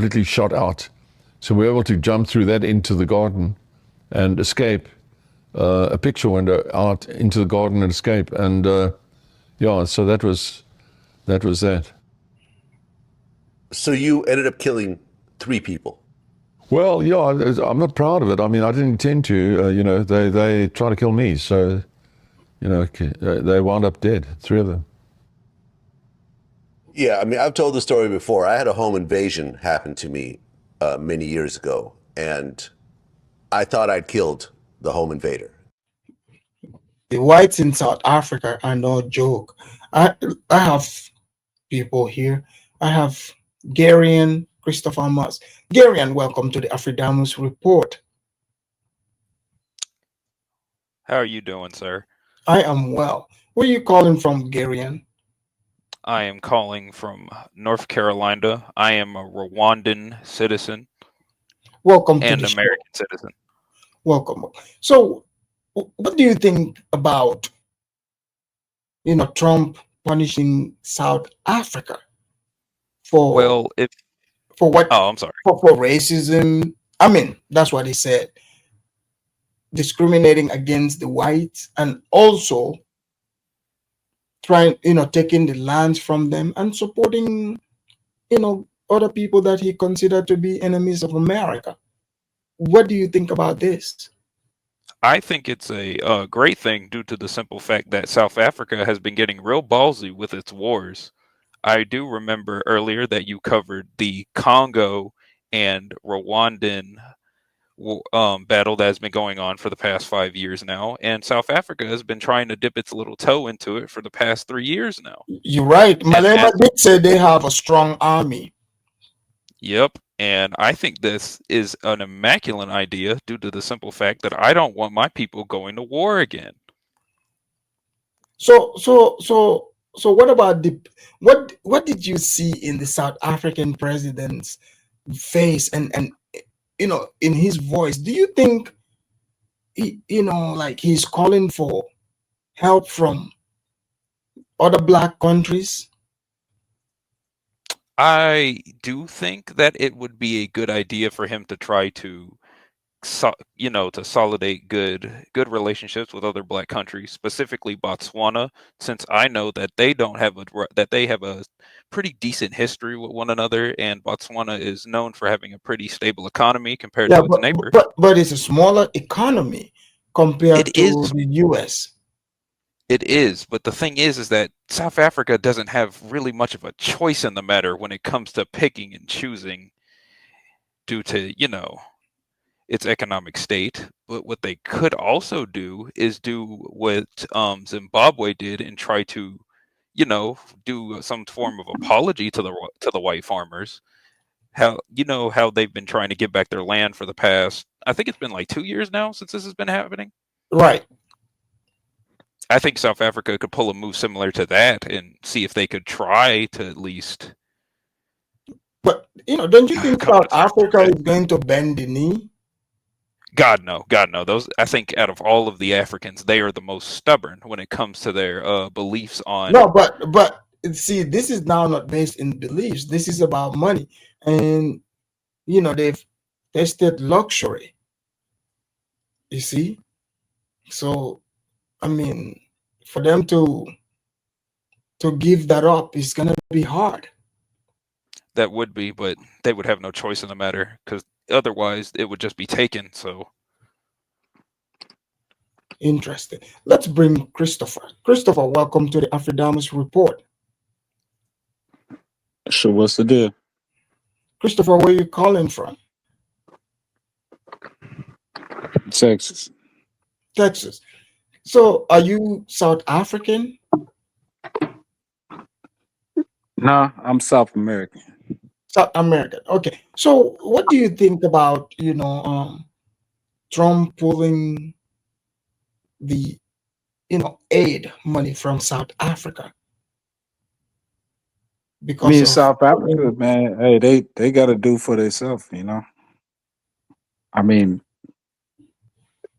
completely shot out. So we were able to jump through that into the garden and escape. A picture window out into the garden and escape. And yeah, so that was that. So you ended up killing 3 people. Well, yeah, I'm not proud of it. I mean, I didn't intend to. They tried to kill me, so they wound up dead. 3 of them. Yeah, I mean, I've told the story before. I had a home invasion happen to me many years ago, and I thought I'd killed the home invader. The whites in South Africa are no joke. I I have people here. I have Garian, Christopher Musk. Garian, welcome to the Afridamus Report. How are you doing, sir? I am well. Where are you calling from, Garian? I am calling from North Carolina. I am a Rwandan citizen Welcome to and the show. American citizen. Welcome. So, what do you think about Trump punishing South Africa for Well, if what? oh, I'm sorry. For racism. I mean, that's what he said. Discriminating against the whites and also trying, taking the lands from them and supporting, other people that he considered to be enemies of America. What do you think about this? I think it's a great thing due to the simple fact that South Africa has been getting real ballsy with its wars. I do remember earlier that you covered the Congo and Rwandan battle that has been going on for the past 5 years now, and South Africa has been trying to dip its little toe into it for the past 3 years now. You're right. And Malema did say they have a strong army. Yep, and I think this is an immaculate idea due to the simple fact that I don't want my people going to war again. So what about what did you see in the South African president's face and in his voice? Do you think like he's calling for help from other black countries? I do think that it would be a good idea for him to try to to consolidate good relationships with other black countries, specifically Botswana, since I know that they have a pretty decent history with one another, and Botswana is known for having a pretty stable economy compared Yeah, to its neighbor. but it's a smaller economy compared It to is the US. It is, but the thing is that South Africa doesn't have really much of a choice in the matter when it comes to picking and choosing due to, its economic state. But what they could also do is do what Zimbabwe did and try to, do some form of apology to the white farmers. How they've been trying to give back their land for the past, I think it's been like 2 years now since this has been happening. Right. I think South Africa could pull a move similar to that and see if they could try to at least. But don't you think come South to terms with Africa it. is going to bend the knee? God no. Those, I think, out of all of the Africans, they are the most stubborn when it comes to their beliefs on. No, but see, this is now not based in beliefs. This is about money, and they've tested luxury. You see, so I mean, for them to give that up is gonna be hard. That would be, but they would have no choice in the matter because otherwise it would just be taken. So Interesting. Let's bring Christopher. Christopher, welcome to the Afridamus Report. So what's the deal? Christopher, where are you calling from? Texas. Texas. So, are you South African? No, I'm South American. South American. Okay. So, what do you think about Trump pulling the aid money from South Africa? I Because mean, of South Africa, man. Hey, they got to do for themselves, I mean,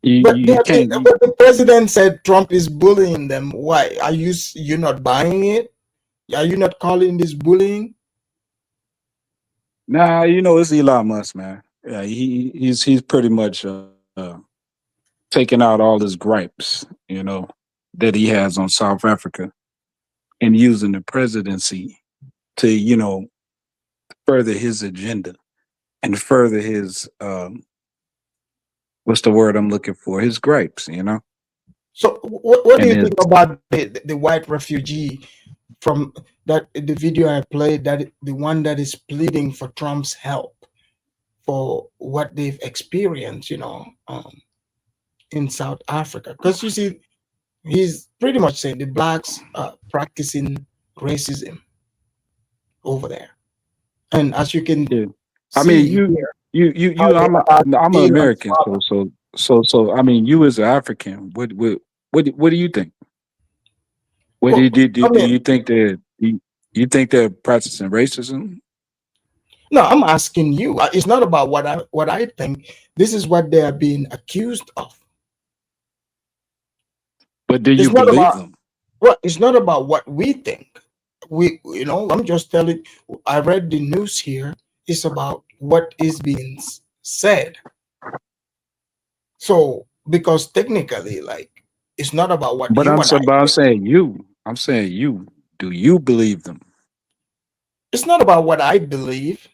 you can't. but the president said Trump is bullying them. Why are you not buying it? Are you not calling this bullying? Nah, it's Elon Musk, man. Yeah, he's pretty much taking out all his gripes, that he has on South Africa, and using the presidency to, further his agenda and further his what's the word I'm looking for? His gripes. So what do And you his think about the white refugee from that the video I played, that the one that is pleading for Trump's help for what they've experienced, in South Africa? Because you see, he's pretty much saying the blacks are practicing racism over there. And as you can yeah. I mean, see here, how they I'm are I'm an Elon's American, father. so I mean, you as an African, what do you think? What Well, do you think that you think they're practicing racism? no, I'm asking you. It's not about what I think. This is what they are being accused of. But do It's you not believe about them? well, it's not about what we think. I'm just telling. I read the news here. It's about what is being said. So because technically, like, it's not about what But you and I I'm think. saying you. I'm saying you. Do you believe them? It's not about what I believe.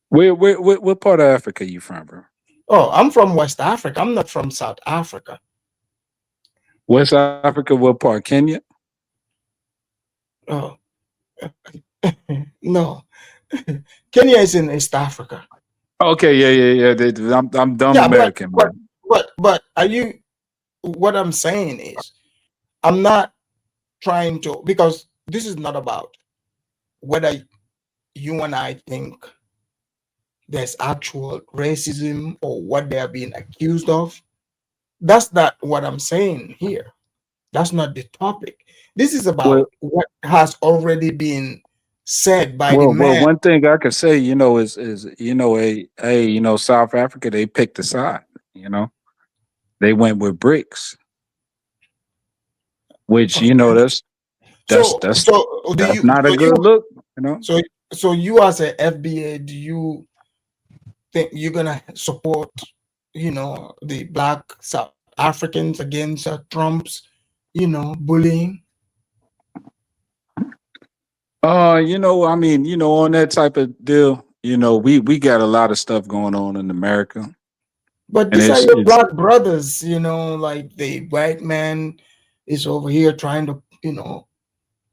What part of Africa you from, bro? Oh, I'm from West Africa. I'm not from South Africa. West Africa, what part? Kenya? Oh, no. Kenya is in East Africa. Okay, yeah. I'm dumb Yeah, but American, but man. but are you? What I'm saying is, I'm not trying to, because this is not about whether you and I think there's actual racism or what they are being accused of. That's not what I'm saying here. That's not the topic. This is Well, about what has already been said by the well, man. one thing I could say, is South Africa, they picked a side. You know, they went with BRICS, which that's So that's so do that's you not a so good you look. You know, so so you as a FBA, do you think you're gonna support, the black South Africans against Trump's, bullying? I mean, on that type of deal, we got a lot of stuff going on in America, But and these are your it's black brothers, like the white man is over here trying to,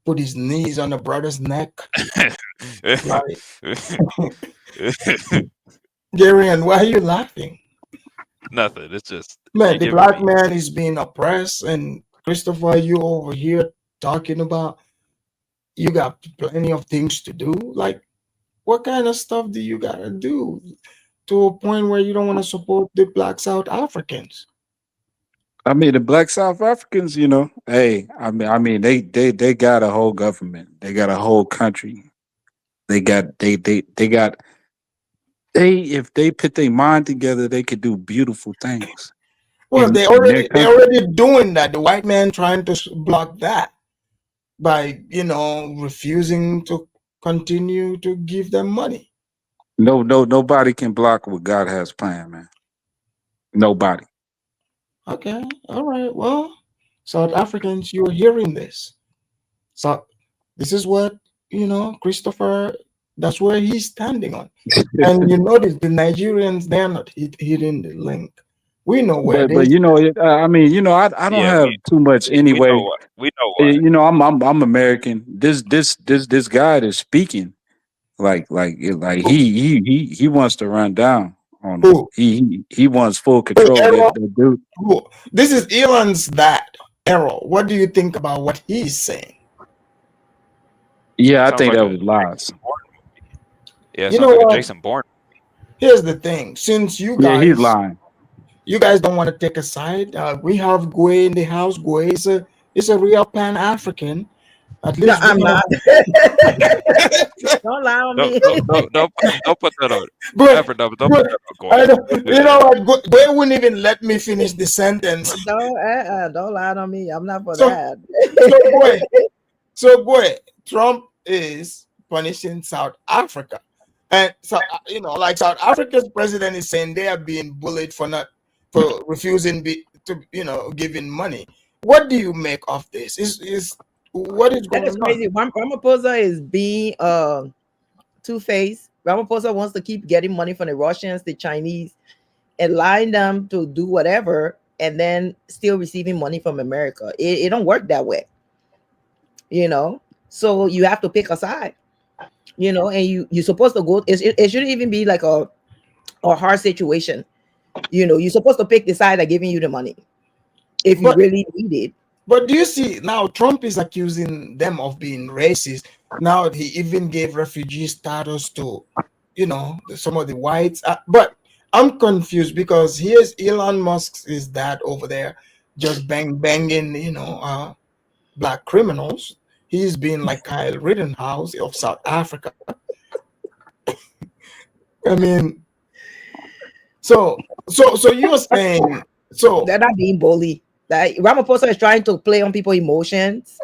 put his knees on the brother's neck. Like, Gary, and why are you laughing? Nothing. It's just Man, you the giving black me. man is being oppressed, and Christopher, you over here talking about you got plenty of things to do. Like, what kind of stuff do you gotta do to a point where you don't want to support the black South Africans? I mean, the black South Africans, hey, I mean, they got a whole government, they got a whole country, they got if they put their mind together, they could do beautiful things Well, they in their already they're country. already doing that. The white man trying to block that by refusing to continue to give them money. Nobody can block what God has planned, man. Nobody. Okay, all right. Well, South Africans, you're hearing this. So this is what Christopher. That's where he's standing on. And you notice the Nigerians, they're not hitting the link. We know where But they stand. I mean, I don't Yeah, have too much we know anyway. what we know what. I'm American. This guy that's speaking like he wants to run down on them. Who? He wants full Who? control. That Errol? that dude. Who? This is Elon's dad, Errol. What do you think about what he's saying? Yeah, I Sounds think like that a was lies. Jason Bourne. Yeah, it You sounds know like a what? Jason Bourne. Here's the thing. Since Yeah, he's lying. you guys don't want to take a side, we have Gwe in the house. Gwe is a real Pan African. At No, least we I'm know. not. Don't lie on Don't me. don't don't don't don't put that on. But Ever don't put but that on I Goy. don't, Don't do you that. know what? Gwe wouldn't even let me finish the sentence. Don't lie on me. I'm not for So that. so Gwe, Trump is punishing South Africa. And so like South Africa's president is saying they are being bullied for refusing to giving money. What do you make of this? Is what is That is going on? crazy. Ramaphosa is being two-faced. Ramaphosa wants to keep getting money from the Russians, the Chinese, and allowing them to do whatever, and then still receiving money from America. It don't work that way, you know. So you have to pick a side, and you're supposed to go. It shouldn't even be like a hard situation. You're supposed to pick the side that giving you the money if you But really need it. But do you see now Trump is accusing them of being racist? Now he even gave refugee status to, some of the whites. But I'm confused because here's Elon Musk is that over there, just banging, black criminals. He's been like Kyle Rittenhouse of South Africa. I mean, so you're saying so? They're not being bully. That Ramaphosa is trying to play on people's emotions.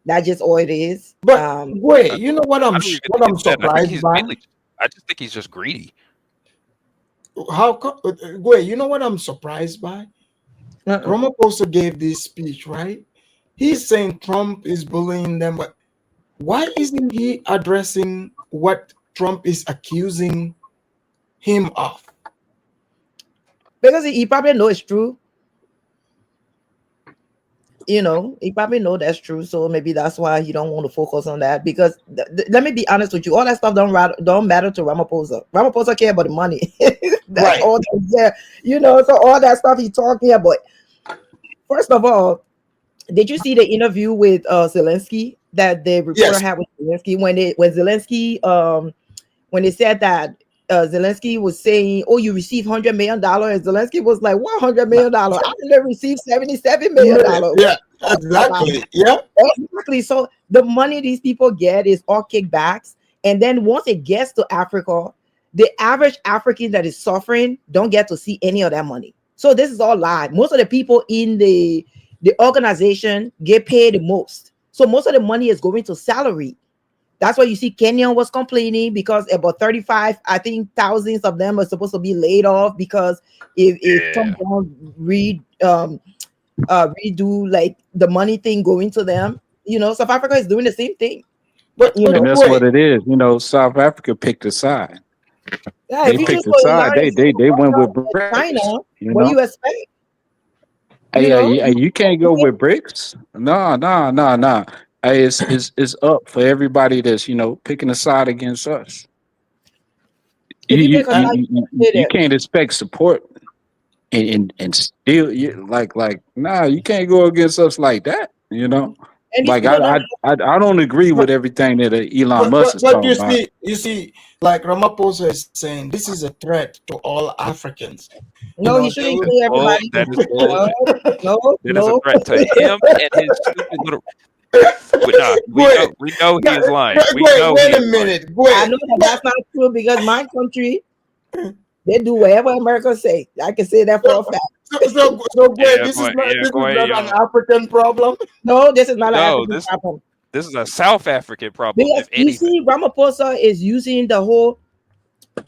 That's just all it is. But wait, you know what I I'm don't even what think I'm it's that. I think surprised he's by? mainly. I just think he's just greedy. Wait, you know what I'm surprised by? Uh-uh. Ramaphosa gave this speech, right? He's saying Trump is bullying them, but why isn't he addressing what Trump is accusing him of? Because he probably know it's true. He probably know that's true. So maybe that's why he don't want to focus on that. Because let me be honest with you, all that stuff don't matter to Ramaphosa. Ramaphosa care about the money. That's Right. all. Yeah, So all that stuff he talking about. First of all, did you see the interview with Zelensky that the reporter Yes. had with Zelensky when Zelensky when they said that Zelensky was saying, "Oh, you received $100 million," and Zelensky was like, "What $100 million? I only received $77 million." Yeah, exactly. Yeah. Exactly. So the money these people get is all kickbacks, and then once it gets to Africa, the average African that is suffering don't get to see any of that money. So this is all lie. Most of the people in the organization get paid the most. So most of the money is going to salary. That's why you see Kenya was complaining because about 35, I think, thousands of them are supposed to be laid off because if Trump Yeah. don't redo like the money thing going to them, South Africa is doing the same thing. But And that's wait, what it is. South Africa picked a side. Yeah, They if you just picked a go side. allowing They went with China, BRICS. what do you expect? Hey, you can't go with BRICS. No, no, no, no. Hey, it's up for everybody that's picking a side against us. If you You pick a you side, you, you you, say you that. can't expect support and still nah. You can't go against us like that. And these Like people don't I don't agree with but everything that Elon but Musk but, is but talking you about. see, like Ramaphosa is saying, this is a threat to all Africans. no, he They shouldn't will. include Bull. everybody. That is bullshit. No, That is a no, threat to him and his stupid little. But nah, Wait, we know he is lying. We wait, know he wait is a lying. minute. I Wait, know that that's not true because my country, they do whatever America say. I can say that for a fact. wait. Yeah, but yeah, This is boy, not an African problem. No, this is not an no, African problem. this is a South African problem, Because if you anything. see, Ramaphosa is using the whole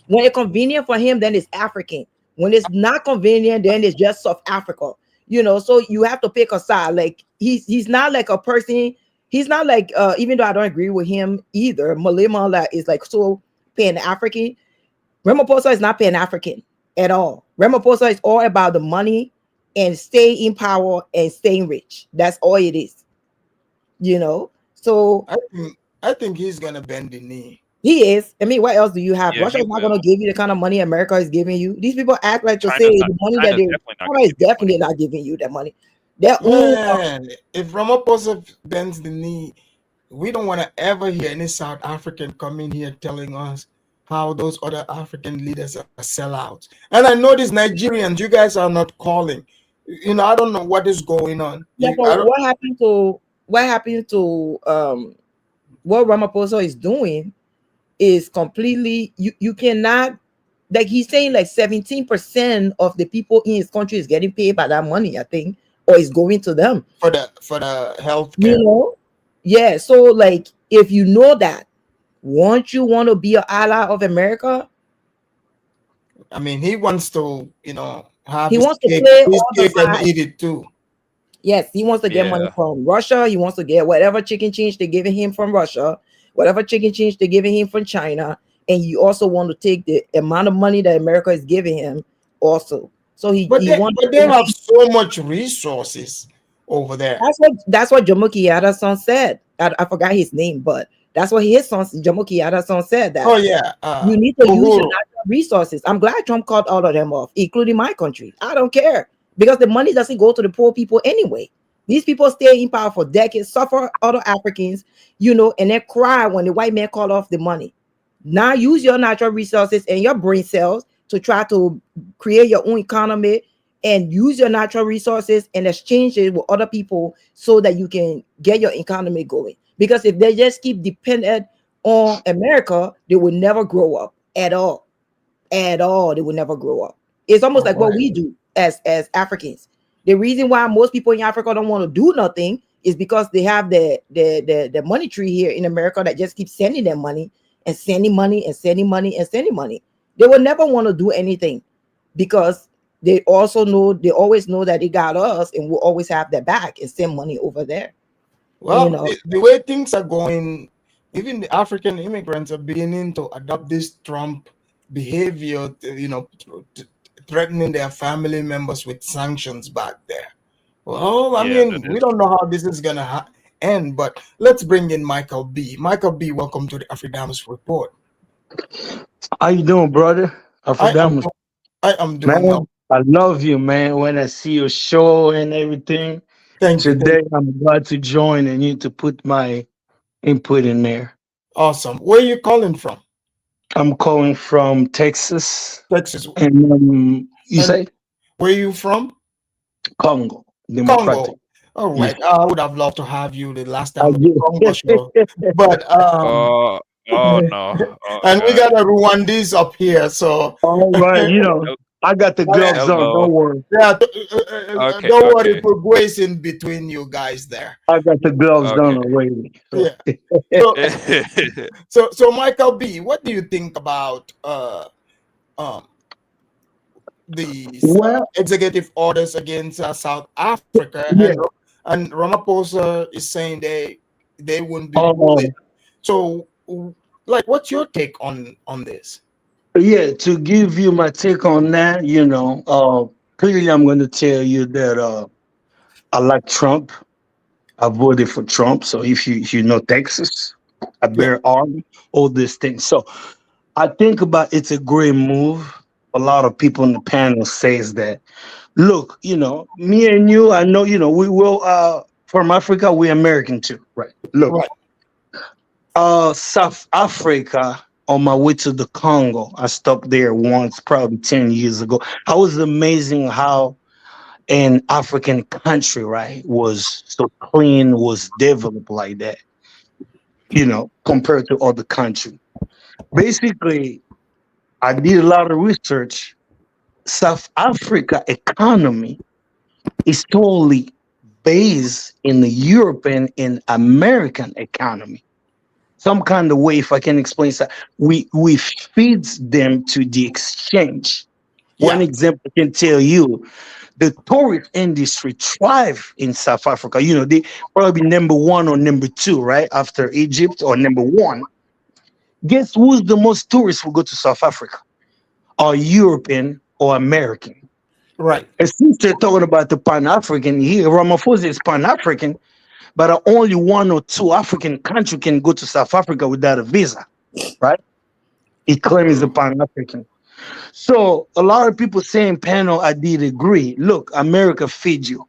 when it's convenient for him, then it's African. When it's not convenient, then it's just South Africa. So you have to pick a side. Like he's not like a person. He's not like even though I don't agree with him either. Malema is like so pan African. Ramaphosa is not pan African at all. Ramaphosa is all about the money and stay in power and staying rich. That's all it is. So I think he's gonna bend the knee. he is. I mean, what else do you have? Yeah, Russia he is not going to will. give you the kind of money America is giving you. These people act like to say China's not. the money that China's they definitely not China going to is give you the money. definitely not giving you that money. Their own Man, if Ramaphosa bends the knee, we don't want to ever hear any South African come in here telling us how those other African leaders are sellouts. And I know these Nigerians, you guys are not calling. I don't know what is going on. yeah, but I don't. what happened to what Ramaphosa is doing is completely you cannot like he's saying like 17% of the people in his country is getting paid by that money, I think, or is going to them. For the health You care. know? Yeah. So like if you know that Won't you want to be an ally of America? I mean, he wants to, have He his wants to cake, play his all the cake and sides. eat it too. Yes, he wants to get money Yeah. from Russia. He wants to get whatever chicken change they're giving him from Russia, whatever chicken change they're giving him from China. And you also want to take the amount of money that America is giving him also. So But he they wants but they have so much resources over there. that's what Jomo Kenyatta's son said. I forgot his name, but that's what his son Jomo Kenyatta's son said, Oh that yeah, you need to use your Uhuru. natural resources. I'm glad Trump cut all of them off, including my country. I don't care because the money doesn't go to the poor people anyway. These people stay in power for decades, suffer other Africans, and then cry when the white man call off the money. Now use your natural resources and your brain cells to try to create your own economy and use your natural resources and exchange it with other people so that you can get your economy going. Because if they just keep dependent on America, they will never grow up at all. At all, they will never grow up. It's almost All like what right. we do as Africans. The reason why most people in Africa don't want to do nothing is because they have the money tree here in America that just keeps sending them money and sending money and sending money and sending money. They will never want to do anything because they always know that they got us and we'll always have their back and send money over there. You Well, know, the way things are going, even the African immigrants are beginning to adopt this Trump behavior, threatening their family members with sanctions back there. Well, I Yeah, mean, that we is don't know true. how this is gonna end, but let's bring in Michael B. Michael B, welcome to the Afridamus Report. How you doing, brother? I am, Alfredamus, I am doing well. man. I love you, man. When I see your show and everything, Thank you. today I'm glad to join and you to put my input in there. Awesome. Where are you calling from? I'm calling from Texas, Texas. and you And say where are you from? Congo, Congo. Democratic. All Yeah, right. I would have loved to have you the last I time on the do. Congo show, but Oh, oh no. Oh and we God. got a Rwandese up here, so All right, Hel- I got the gloves on. Hello. Don't worry, yeah. Okay, Don't worry, okay, Uruguay's in between you guys there. I got the gloves on okay. already. So, Yeah. So, so Michael B, what do you think about um these well, executive orders against South Africa, yeah. and Ramaphosa is saying they wouldn't be bullied. Um, So, like, what's your take on this? Yeah, to give you my take on that, clearly I'm going to tell you that I like Trump. I voted for Trump. So if you know Texas, I Yeah, bear arms, all these things. So I think about it's a great move. A lot of people in the panel says that. Look, me and you, I know, we will from Africa, we're American too, right? Look, right. South Africa, on my way to the Congo, I stopped there once, probably 10 years ago. I was amazing how an African country, right, was so clean, was developed like that, compared to other countries. Basically, I did a lot of research. South Africa economy is totally based in the European and American economy. Some kind of way, if I can explain that, we feed them to the exchange. One Yeah, example I can tell you, the tourist industry thrive in South Africa. They probably number one or number two, right? After Egypt, or number one. Guess who's the most tourists who go to South Africa? Are European or American? right, And since they're talking about the Pan-African here, Ramaphosa is Pan-African, but only one or two African country can go to South Africa without a visa, right? He claims the Pan-African. So a lot of people saying panel, I did agree. Look, America feeds you.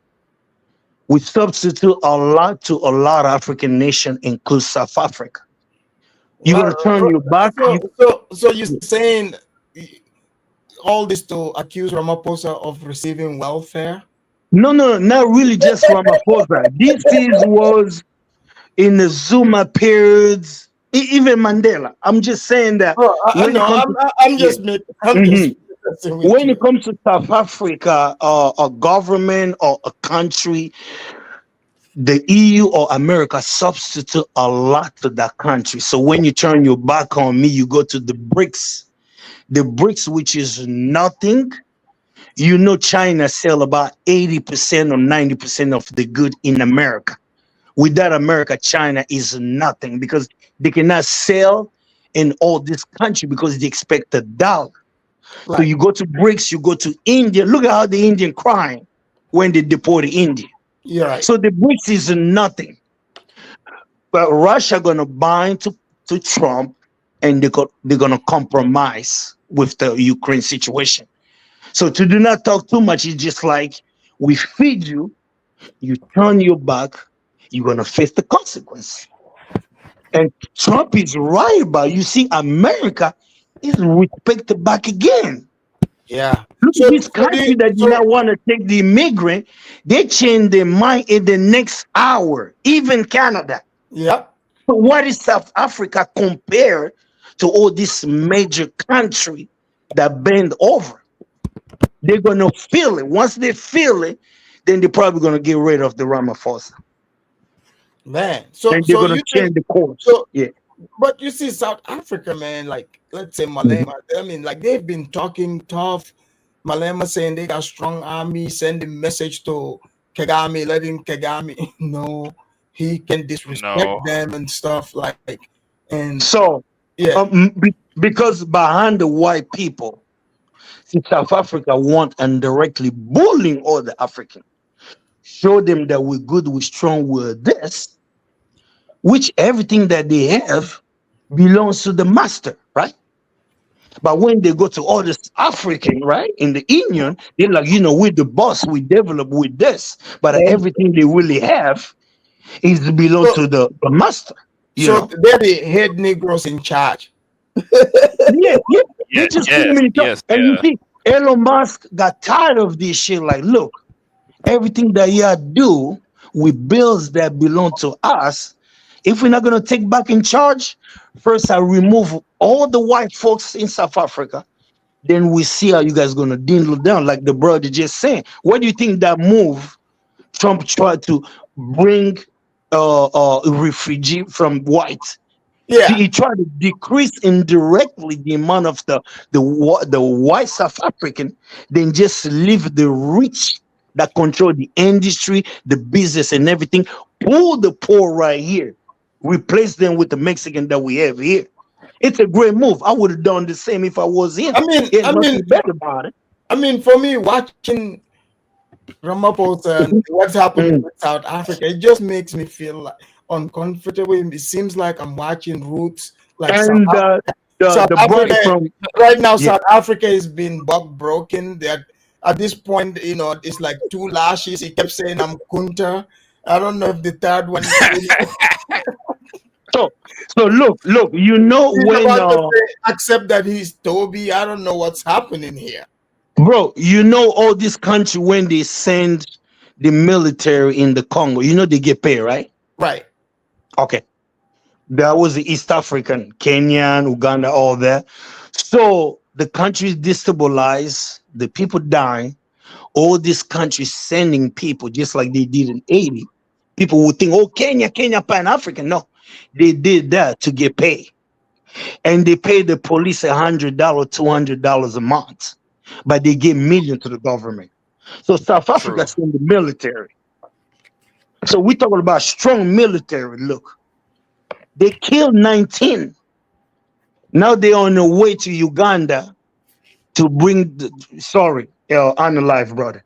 We substitute a lot to a lot of African nation, include South Africa. You're well, gonna turn your back. so you're saying all this to accuse Ramaphosa of receiving welfare? No, no, not really just Ramaphosa. This is was in the Zuma periods, even Mandela. I'm just saying that Oh, I when it know. comes to I'm yeah. just I'm just Mhm. messing with When you. it comes to South Africa, a government or a country the EU or America substitute a lot to that country. So when you turn your back on me, you go to the BRICS. The BRICS, which is nothing. You know, China sell about 80% or 90% of the good in America. Without America, China is nothing because they cannot sell in all this country because they expect a dollar. So Right. you go to BRICS, you go to India. Look at how the Indian crying when they deport India. You're right. So the BRICS is nothing. But Russia gonna bind to Trump, and they're gonna compromise with the Ukraine situation. So to do not talk too much is just like we feed you, you turn your back, you're gonna face the consequence. And Trump is right about, you see, America is respected back again. Yeah. Look at So, this so, country that did not want to take the immigrant. They change their mind in the next hour, even Canada. yeah. So what is South Africa compared to all this major country that bend over? They're gonna feel it. Once they feel it, then they're probably gonna get rid of the Ramaphosa. Man. So, And they're so gonna you think change the course. so? Yeah. But you see, South Africa, man, like let's say Mhm. Malema, I mean, like they've been talking tough. Malema saying they got strong army, sending message to Kagame, letting Kagame know he can disrespect No. them and stuff like. And So yeah, because behind the white people, see, South Africa want and directly bullying all the Africans. Show them that we're good, we're strong, we're this, which everything that they have belongs to the master, right? But when they go to all this African, right, in the Union, they're like, we're the boss, we develop with this. But Then everything they really have is belong so to the master, you so know. they're the head Negroes in charge. Yeah, yeah. They Yeah, just put them yes, in the top. yes, And you yeah. see, Elon Musk got tired of this shit. Like, look, everything that you do with bills that belong to us, if we're not gonna take back in charge, first I remove all the white folks in South Africa. Then we see how you guys gonna dwindle down, like the brother just saying. What do you think that move Trump tried to bring a refugee from white? Yeah, He tried to decrease indirectly the amount of the white South African, then just leave the rich that control the industry, the business, and everything. Pull the poor right here, replace them with the Mexican that we have here. It's a great move. I would have done the same if I was him. I mean, There's I mean, nothing bad about it. I mean, for me, watching Ramaphosa and what's happening Mm. with South Africa, it just makes me feel like uncomfortable. It seems like I'm watching Roots, like And South the brother Africa. from Right now, yeah. South Africa is being bug broken. That at this point, it's like two lashes. He kept saying, "I'm Kunta." I don't know if the third one, So look. You know he's when about to say, accept that he's Toby. I don't know what's happening here. bro, all this country when they send the military in the Congo, they get paid, right? Right. Okay. That was the East African, Kenyan, Uganda, all that. So the country destabilized, the people dying, all these countries sending people just like they did in 80. People would think, oh, Kenya, Pan African. No, they did that to get paid. And they pay the police $100, $200 a month, but they give millions to the government. So South Africa True. sent the military. So we talking about strong military. Look, they killed 19. Now they're on the way to Uganda to bring on the life, brother,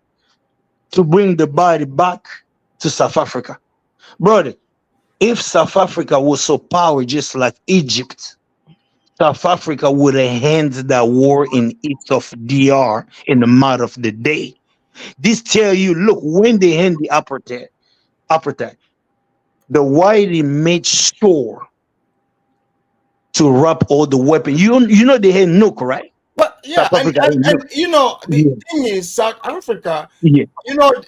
to bring the body back to South Africa. Brother, if South Africa was so powerful just like Egypt, South Africa would have ended that war in east of DR in the matter of the day. This tell you, look, when they end the apartheid, the whitey made sure to wrap all the weapons. You know they had nuke, right? But yeah, South Africa had and nuke. the Yeah, thing is, South Africa, yeah.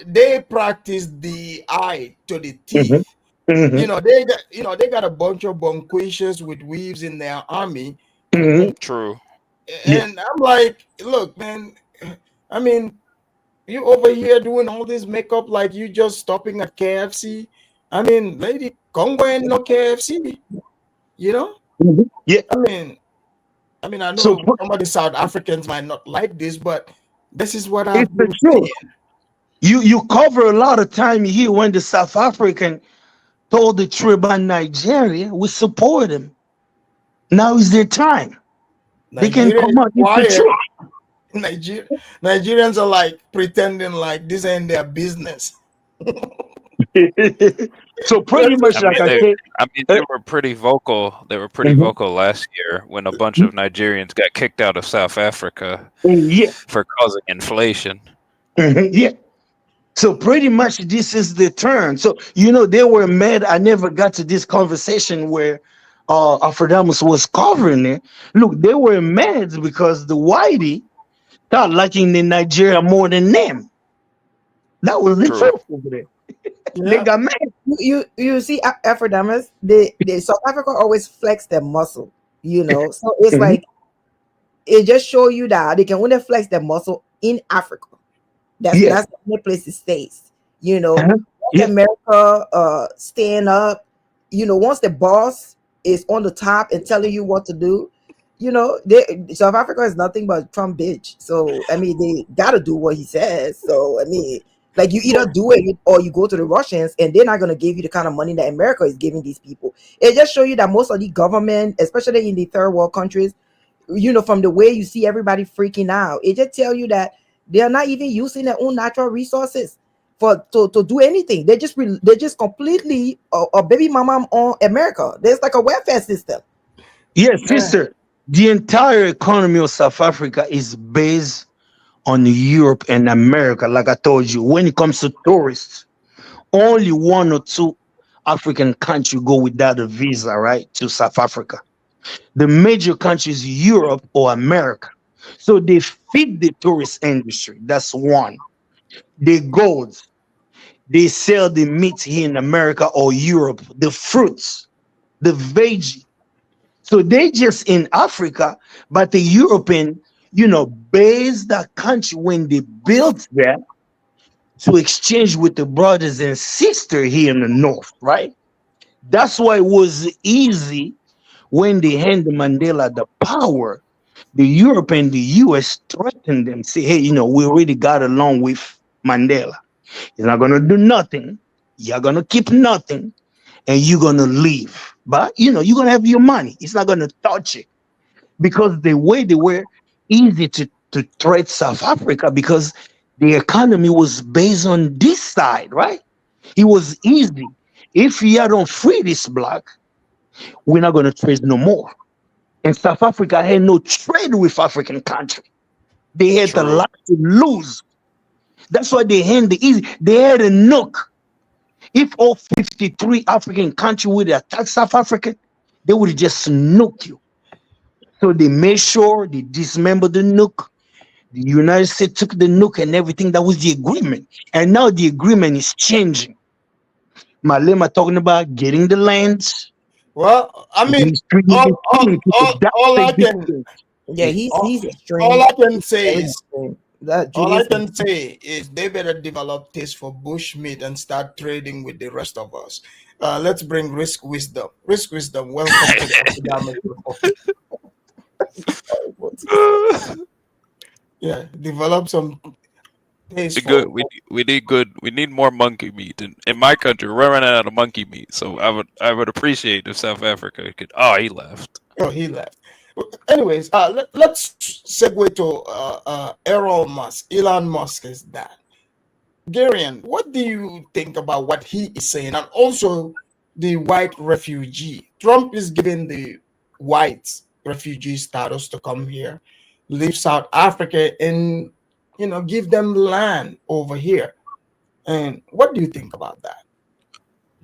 they practice the eye to the Hmm. teeth. Hmm. They got a bunch of bonquishes with weaves in their army, Hmm. True. Yeah. and I'm like, look, man, I mean, you over here doing all this makeup like you just stopping at KFC. I mean, Lady Congo and no KFC. You know, Yeah. I mean, I So know some of the South Africans might not like this, but this is what it's I've the been truth. saying. You cover a lot of time here when the South African told the Tribal Nigeria we support him. Now is their time. They can Nigeria come is out. It's the quiet. truth. Nigerians are like pretending like this ain't their business. So pretty That's much I like mean, I they, said, I mean, uh, they were pretty vocal. They were pretty mhm, vocal last year when a bunch of Nigerians got kicked out of South Africa yeah, for causing inflation. yeah. So pretty much this is the turn. So they were mad. I never got to this conversation where Alfredamus was covering it. Look, they were mad because the whitey start liking the Nigeria more than them. That was the True. truth over there. They yeah. got mad. You see, Afrodamas, they South Africa always flex their muscle, So it's Mhm, like it just show you that they can only flex their muscle in Africa. yeah. That's the only place it stays. Uh-huh, Once yeah. America stand up, once the boss is on the top and telling you what to do, South Africa is nothing but Trump bitch. So I mean, they gotta do what he says. So I mean, like you either do it or you go to the Russians, and they're not gonna give you the kind of money that America is giving these people. It just show you that most of the government, especially in the third world countries, from the way you see everybody freaking out, it just tell you that they're not even using their own natural resources to do anything. They just completely a baby mama on America. There's like a welfare system. Yes, Yeah. sister. The entire economy of South Africa is based on Europe and America. Like I told you, when it comes to tourists, only one or two African countries go without a visa, right, to South Africa. The major countries, Europe or America. So they feed the tourist industry. That's one. They go, they sell the meat here in America or Europe, the fruits, the veggie. So they just in Africa, but the European, base that country when they built that to exchange with the brothers and sister here in the north, right? That's why it was easy when they handed Mandela the power. The Europe and the US threatened them, say, hey, we already got along with Mandela. He's not gonna do nothing. You're gonna keep nothing, and you're gonna leave. But you're gonna have your money. It's not gonna touch it because the way they were easy to trade South Africa because the economy was based on this side, right? It was easy. If you don't free this block, we're not gonna trade no more. And South Africa had no trade with African country. They had a True. lot to lose. That's why they had the easy. They had a nook. If all 53 African countries would attack South Africa, they would just nuke you. So they made sure they dismembered the nuke. The United States took the nuke and everything. That was the agreement. And now the agreement is changing. Malema talking about getting the lands, Well, I mean, mistreating the team to all I devastate this can thing. Yeah, he's all extreme. I can say Very is extreme. That all I Julius. can say is they better develop taste for bushmeat and start trading with the rest of us. Let's bring Risk Wisdom. Risk Wisdom, welcome to the Epidemic Report. Yeah, develop some taste Good. for. We need good. We need more monkey meat. In my country, we're running out of monkey meat. So I would appreciate if South Africa could. Oh, he left. Oh, he left. Anyways, let's segue to Elon Musk is that. Garian, what do you think about what he is saying? And also the white refugee. Trump is giving the whites refugee status to come here, leave South Africa, and give them land over here. And what do you think about that?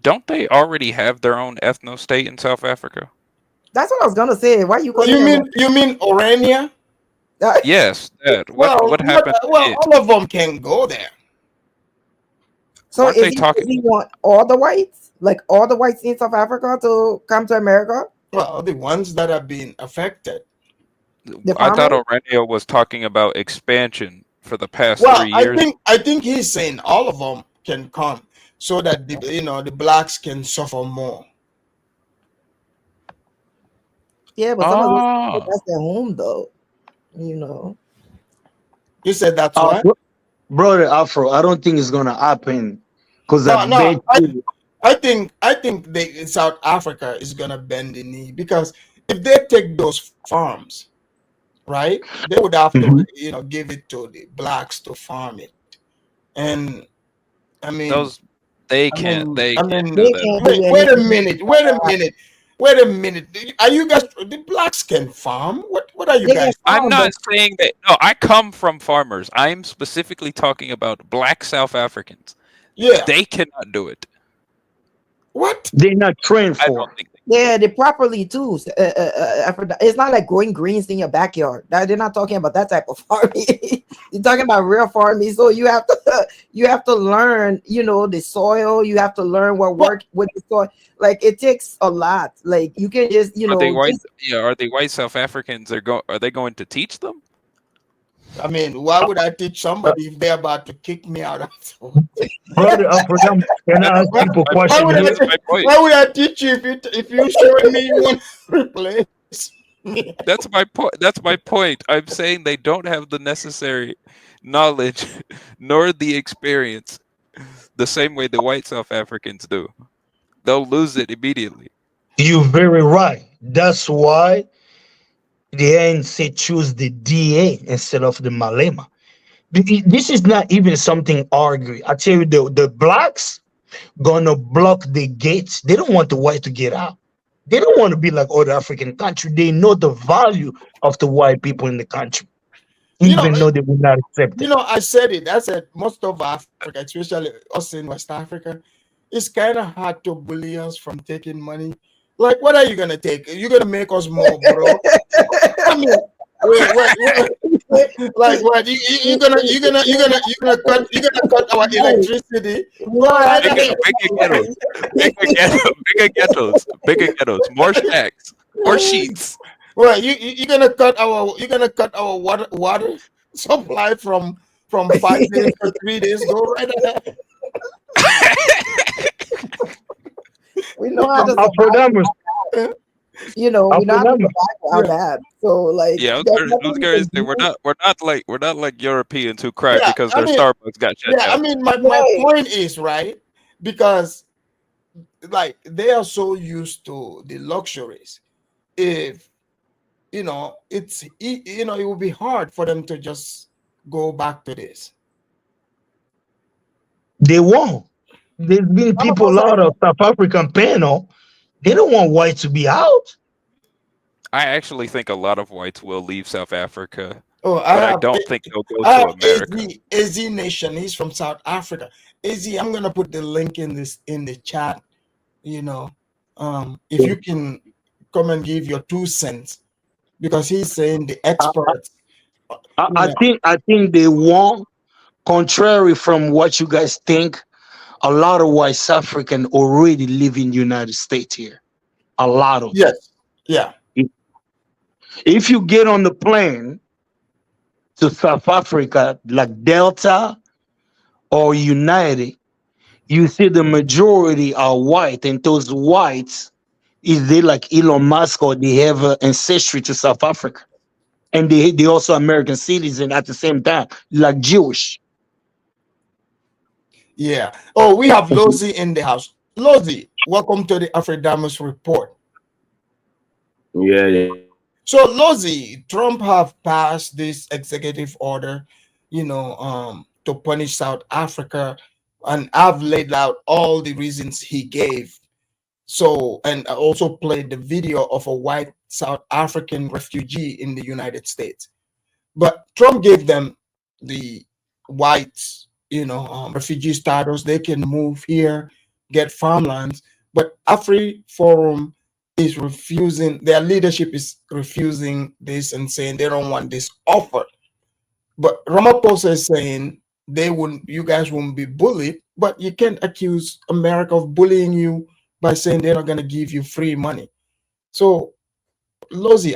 Don't they already have their own ethno state in South Africa? That's what I was gonna say. Why you calling You them? mean Orania? Yes. That. Well, What happened to it? all of them can go there. So Weren't they does talking? he want all the whites, like all the whites in South Africa, to come to America? Well, the ones that have been affected. The I thought farmers? Orenio was talking about expansion for the past Well, 3 years. I think he's saying all of them can come. so that the blacks can suffer more. Yeah, but some of those people, Oh, that's their home though. You know. You said that's why? Brother Afro, I don't think it's gonna happen because I No, no. bet you. I think South Africa is gonna bend the knee, because if they take those farms, right, they would have to Mhm. give it to the blacks to farm it. And I mean, those they I can't mean, they I can't mean, do They that. can't wait, do wait a anything. minute, wait a minute, wait a minute. Are you guys, the blacks can farm? What are you They can guys? I'm farm, not but saying that. No, I come from farmers. I'm specifically talking about black South Africans. Yeah. They cannot do it. What? They're not trained I don't for. think. yeah, they properly too. It's not like growing greens in your backyard. They're not talking about that type of farming. You're talking about real farming. So you have to you have to learn, the soil. You have to learn what What? work with the soil. Like it takes a lot. Like you can just, Are they white? just Yeah, are they white South Africans? Are they going to teach them? I mean, why Uh, would I teach uh, somebody if they're about to kick me out of? Brother Afro, can I That's ask Why, people a my why point. question would I? here? That's my point. Why would I teach you if you showing me you want to replace me? That's my point. That's my point. I'm saying they don't have the necessary knowledge nor the experience the same way the white South Africans do. They'll lose it immediately. You're very right. That's why the ANC choose the DA instead of the Malema. This is not even something argue. I tell you, the blacks gonna block the gates. They don't want the white to get out. They don't want to be like other African country. They know the value of the white people in the country, You know, even though they will not accept it. I said it. I said most of Africa, especially us in West Africa, it's kind of hard to bully us from taking money. Like, what are you gonna take? You're gonna make us more broke? I mean, like what? You're gonna cut our electricity? Go I right Bigger, ahead. bigger ghettos, bigger ghettos, more shacks, more sheets. Well, you're gonna cut our water supply from 5 days to 3 days. Go right ahead. we know how to survive. Afrodamus, We know how to Afrodamus. survive without Yeah, that. So like Yeah, there's I was nothing we going to can say do. we're not like Europeans who cry yeah. because I their mean, Starbucks got shut yeah. I down. mean, my Right. point is, right, because like they are so used to the luxuries. If it will be hard for them to just go back to this. They won't. There's been people Ramaphosa, out of South African panel. They don't want white to be out. I actually think a lot of whites will leave South Africa, Oh, but I don't think they'll go I to have America. AZ Nation. He's from South Africa. AZ, I'm gonna put the link in the chat. You know, if you can come and give your 2 cents, because he's saying the I, experts. I think they won't. Contrary from what you guys think, a lot of West African already live in United States here. A lot of them. Yes, yeah, If you get on the plane to South Africa, like Delta or United, you see the majority are white, and those whites is they like Elon Musk or they have ancestry to South Africa, and they also American citizen at the same time, like Jewish. yeah. Oh, we have Lozi in the house. Lozi, welcome to the Afrodamus report. Yeah, yeah. So, Lozi, Trump have passed this executive order, to punish South Africa, and I've laid out all the reasons he gave. So, and I also played the video of a white South African refugee in the United States. But Trump gave them the whites, refugee status. They can move here, get farmlands. But Afri Forum is refusing. Their leadership is refusing this and saying they don't want this offer. But Ramaphosa is saying you guys won't be bullied, but you can't accuse America of bullying you by saying they're not going to give you free money. So, Lozi,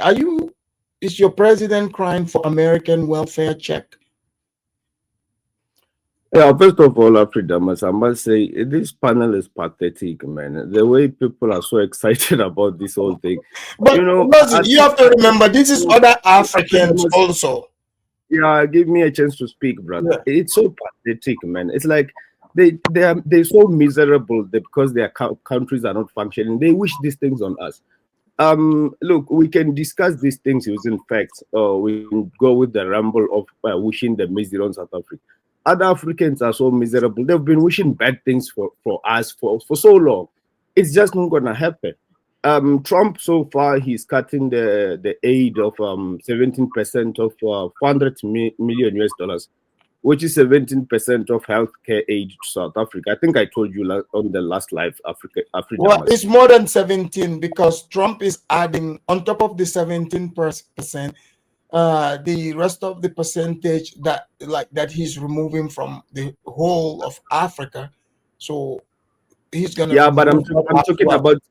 is your president crying for American welfare check? Yeah, first of all, Afridamas, I must say this panel is pathetic, man. The way people are so excited about this whole thing. But You know, Rosie, you have to remember this is other Africans Afridamas, also. yeah, give me a chance to speak, brother. Yeah. It's so pathetic, man. It's like they're so miserable because their countries are not functioning. They wish these things on us. Look, we can discuss these things using facts, or we can go with the ramble of wishing the misery on South Africa. Other Africans are so miserable. They've been wishing bad things for us for so long. It's just not gonna happen. Trump so far he's cutting the aid of 17% of 400 million US dollars, which is 17% of healthcare aid to South Africa. I think I told you on the last live Well, Afridamas. it's more than 17 because Trump is adding on top of the 17%, the rest of the percentage that he's removing from the whole of Africa. So he's gonna Yeah, but remove that I'm as talking well. about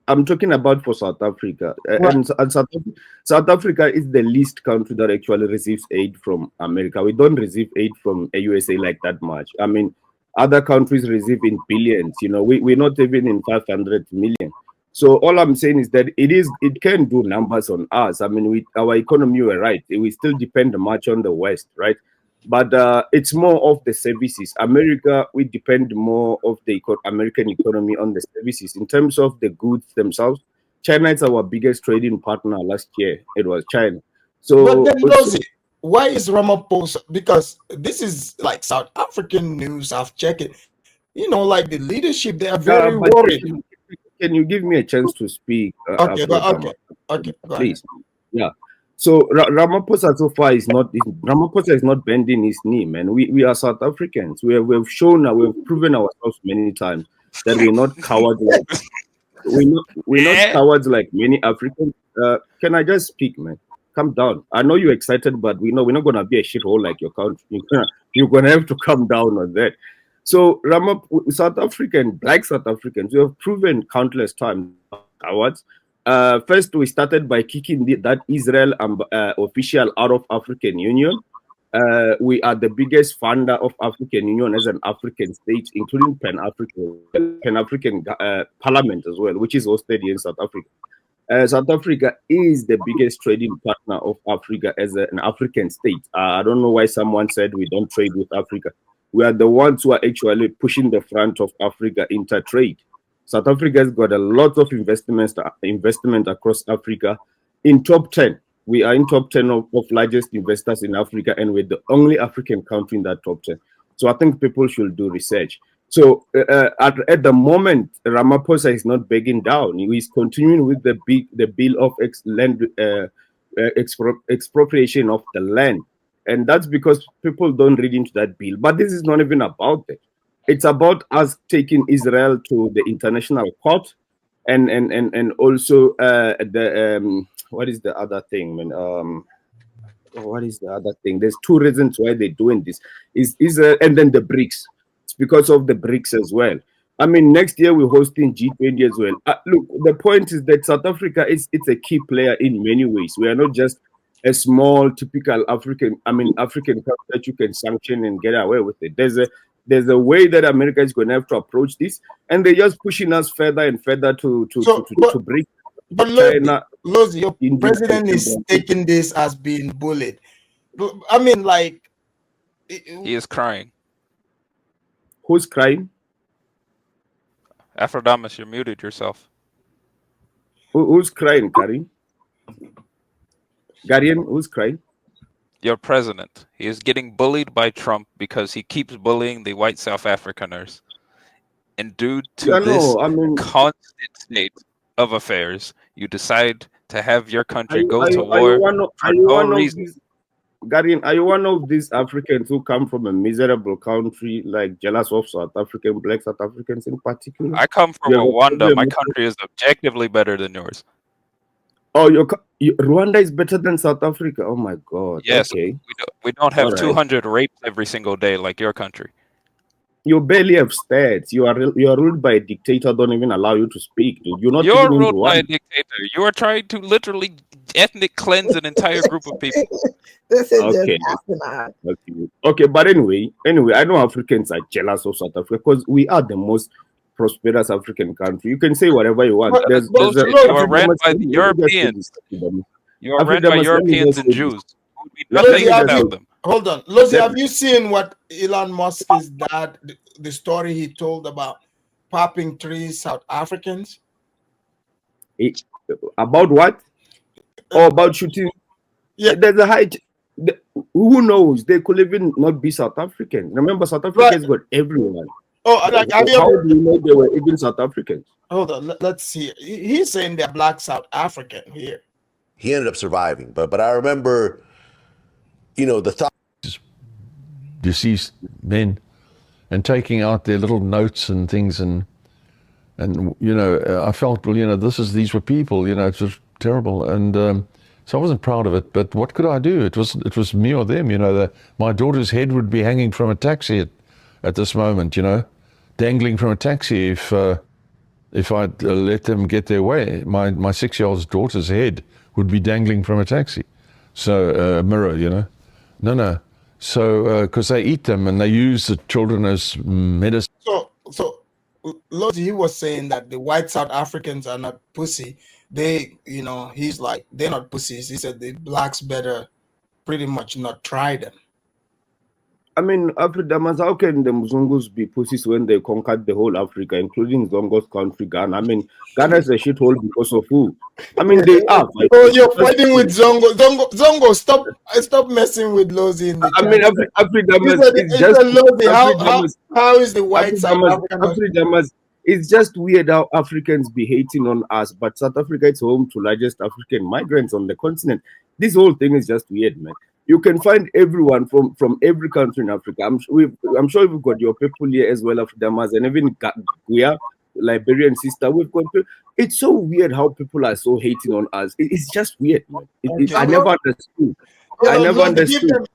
I'm talking about for South Africa, Right. and South Africa is the least country that actually receives aid from America. We don't receive aid from a USA like that much. I mean, other countries receive in billions. You know, we're not even in 500 million. So all I'm saying is that it can do numbers on us. I mean, our economy, we're right. We still depend much on the West, right? But it's more of the services. America, we depend more of the American economy on the services. In terms of the goods themselves, China is our biggest trading partner. Last year it was China. But So then Rosie, why is Ramaphosa? Because this is like South African news. I've checked it. Like the leadership, they are very but worried. can you give me a chance to speak, Okay, Afro Dama? okay, go ahead. Please. Yeah. So Ramaphosa so far Ramaphosa is not bending his knee, man. We are South Africans. We've proven ourselves many times that we're not cowards like we're not Eh? cowards like many Africans. Can I just speak, man? Calm down. I know you're excited, but we know we're not gonna be a shithole like your country. You're gonna have to calm down on that. So South African, black South Africans, we have proven countless times cowards. First, we started by kicking that Israel official out of African Union. We are the biggest funder of African Union as an African state, including Pan-African Parliament as well, which is hosted here in South Africa. South Africa is the biggest trading partner of Africa as an African state. I don't know why someone said we don't trade with Africa. We are the ones who are actually pushing the front of Africa inter-trade. South Africa has got a lot of investment across Africa. In top 10, we are in top 10 of largest investors in Africa, and we're the only African country in that top 10. So I think people should do research. So at the moment, Ramaphosa is not begging down. He is continuing with the bill of expropriation of the land, and that's because people don't read into that bill. But this is not even about it. It's about us taking Israel to the international court, and also the what is the other thing, man? What is the other thing? There's two reasons why they're doing this. Is Israel and then the BRICS. It's because of the BRICS as well. I mean, next year we're hosting G20 as well. Look, the point is that South Africa it's a key player in many ways. We are not just a small, typical African country that you can sanction and get away with it. There's a way that America is going to have to approach this, and they're just pushing us further and further to BRICS, But China, Lozi, your India, president is taking this as being bullied. I mean, like, He is crying. who's crying? Aphrodite, you muted yourself. Who's crying, Karim? Garian, who's crying? Your president. He is getting bullied by Trump because he keeps bullying the white South Africaners. And due to this constant state of affairs, you decide to have your country go to war for no reason. Garian, are you one of these Africans who come from a miserable country, like jealous of black South Africans in particular? I come from Rwanda. My country is objectively better than yours. Oh, Rwanda is better than South Africa. Oh my God. Yes. Okay. We don't have 200 rapes every single day like your country. You barely have stats. You are ruled by a dictator. Don't even allow you to speak, dude. You're ruled by a dictator. You are trying to literally ethnic cleanse an entire group of people. This is okay. just asinine. Okay, but anyway, I know Africans are jealous of South Africa because we are the most prosperous African country. You can say whatever you want. There's You are ran by the Europeans. You are ran by Europeans and Jews. Nothing without them. Hold on, Lozi, have you seen what Elon Musk is that the story he told about popping 3 South Africans? About what? Or about shooting? Yeah, there's a high. Who knows? They could even not be South African. Remember, South Africans got everyone. Oh, like, how do you know they were even South Africans? Hold on, let's see. He's saying they're black South African here. He ended up surviving, but I remember, the thought. Deceased men, and taking out their little notes and things, and I felt, well, these were people, it was terrible, and so I wasn't proud of it. But what could I do? It was me or them, my daughter's head would be hanging from a taxi at this moment, dangling from a taxi if I'd let them get their way. My 6-year-old daughter's head would be dangling from a taxi, so mirror, no. So, because they eat them and they use the children as medicine. So, Lozi, he was saying that the white South Africans are not pussy. They, he's like, they're not pussies. He said the blacks better pretty much not try them. I mean, Africa, how can the Mzungus be pussies when they conquered the whole Africa, including Zongo's country, Ghana? I mean, Ghana is a shithole because of who? I mean, they are. Oh, you're fighting with Zongo. Zongo, stop messing with Lozi in the chat. I mean, Africa is just Lozi. How is the white South African? It's just weird how Africans be hating on us, but South Africa is home to largest African migrants on the continent. This whole thing is just weird, man. You can find everyone from every country in Africa. I'm sure we've got your people here as well, Afridamas, and even Guia, Liberian sister. We've got. It's so weird how people are so hating on us. It's just weird, man. I never understood. I never understood.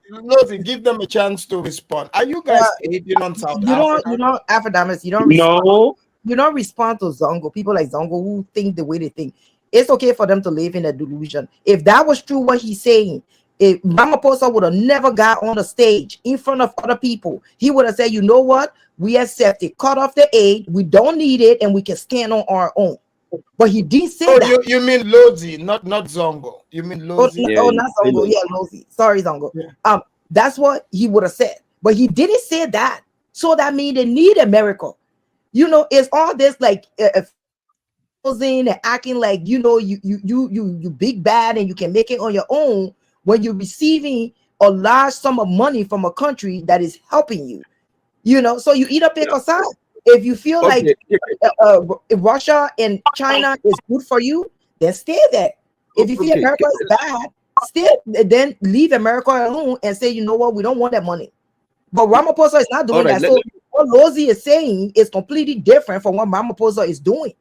Give them a chance to respond. Are you guys hating on South Africa? Afridamas, you don't respond. No. You don't respond to Zongo. People like Zongo who think the way they think. It's okay for them to live in a delusion. If that was true, what he's saying, if Ramaphosa would have never got on the stage in front of other people, he would have said, you know what? We accept it. Cut off the aid. We don't need it, and we can stand on our own. But he didn't say that. You mean Lozi, not Zongo. You mean Lozi? Not Zongo. Yeah, Lozi. Sorry, Zongo. Yeah. That's what he would have said. But he didn't say that. So that means they need America. It's all this like and acting like you big bad and you can make it on your own when you're receiving a large sum of money from a country that is helping you. So you either pick a side. If you feel like Russia and China is good for you, then stay there. If you feel America is bad, then leave America alone and say, you know what, we don't want that money. But Ramaphosa is not doing that. So what Lozi is saying is completely different from what Ramaphosa is doing.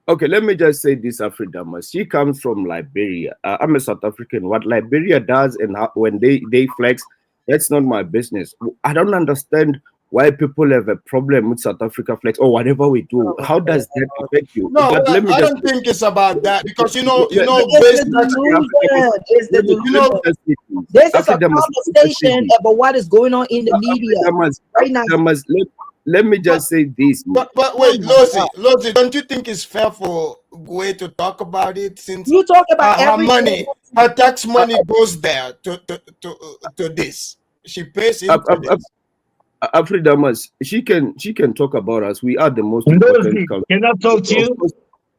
Okay, let me just say this, Afridamas. She comes from Liberia. I'm a South African. What Liberia does and how, when they flex, that's not my business. I don't understand why people have a problem with South Africa flex or whatever we do. How does that affect you? No, but I don't think it's about that because this is a conversation about what is going on in the media right now. Let me just say this. But wait, Lozi, don't you think it's fair for Gwe to talk about it since you talk about her tax money goes there to this? She pays into this. Afridamas, she can talk about us. We are the most important country. Can I talk to you?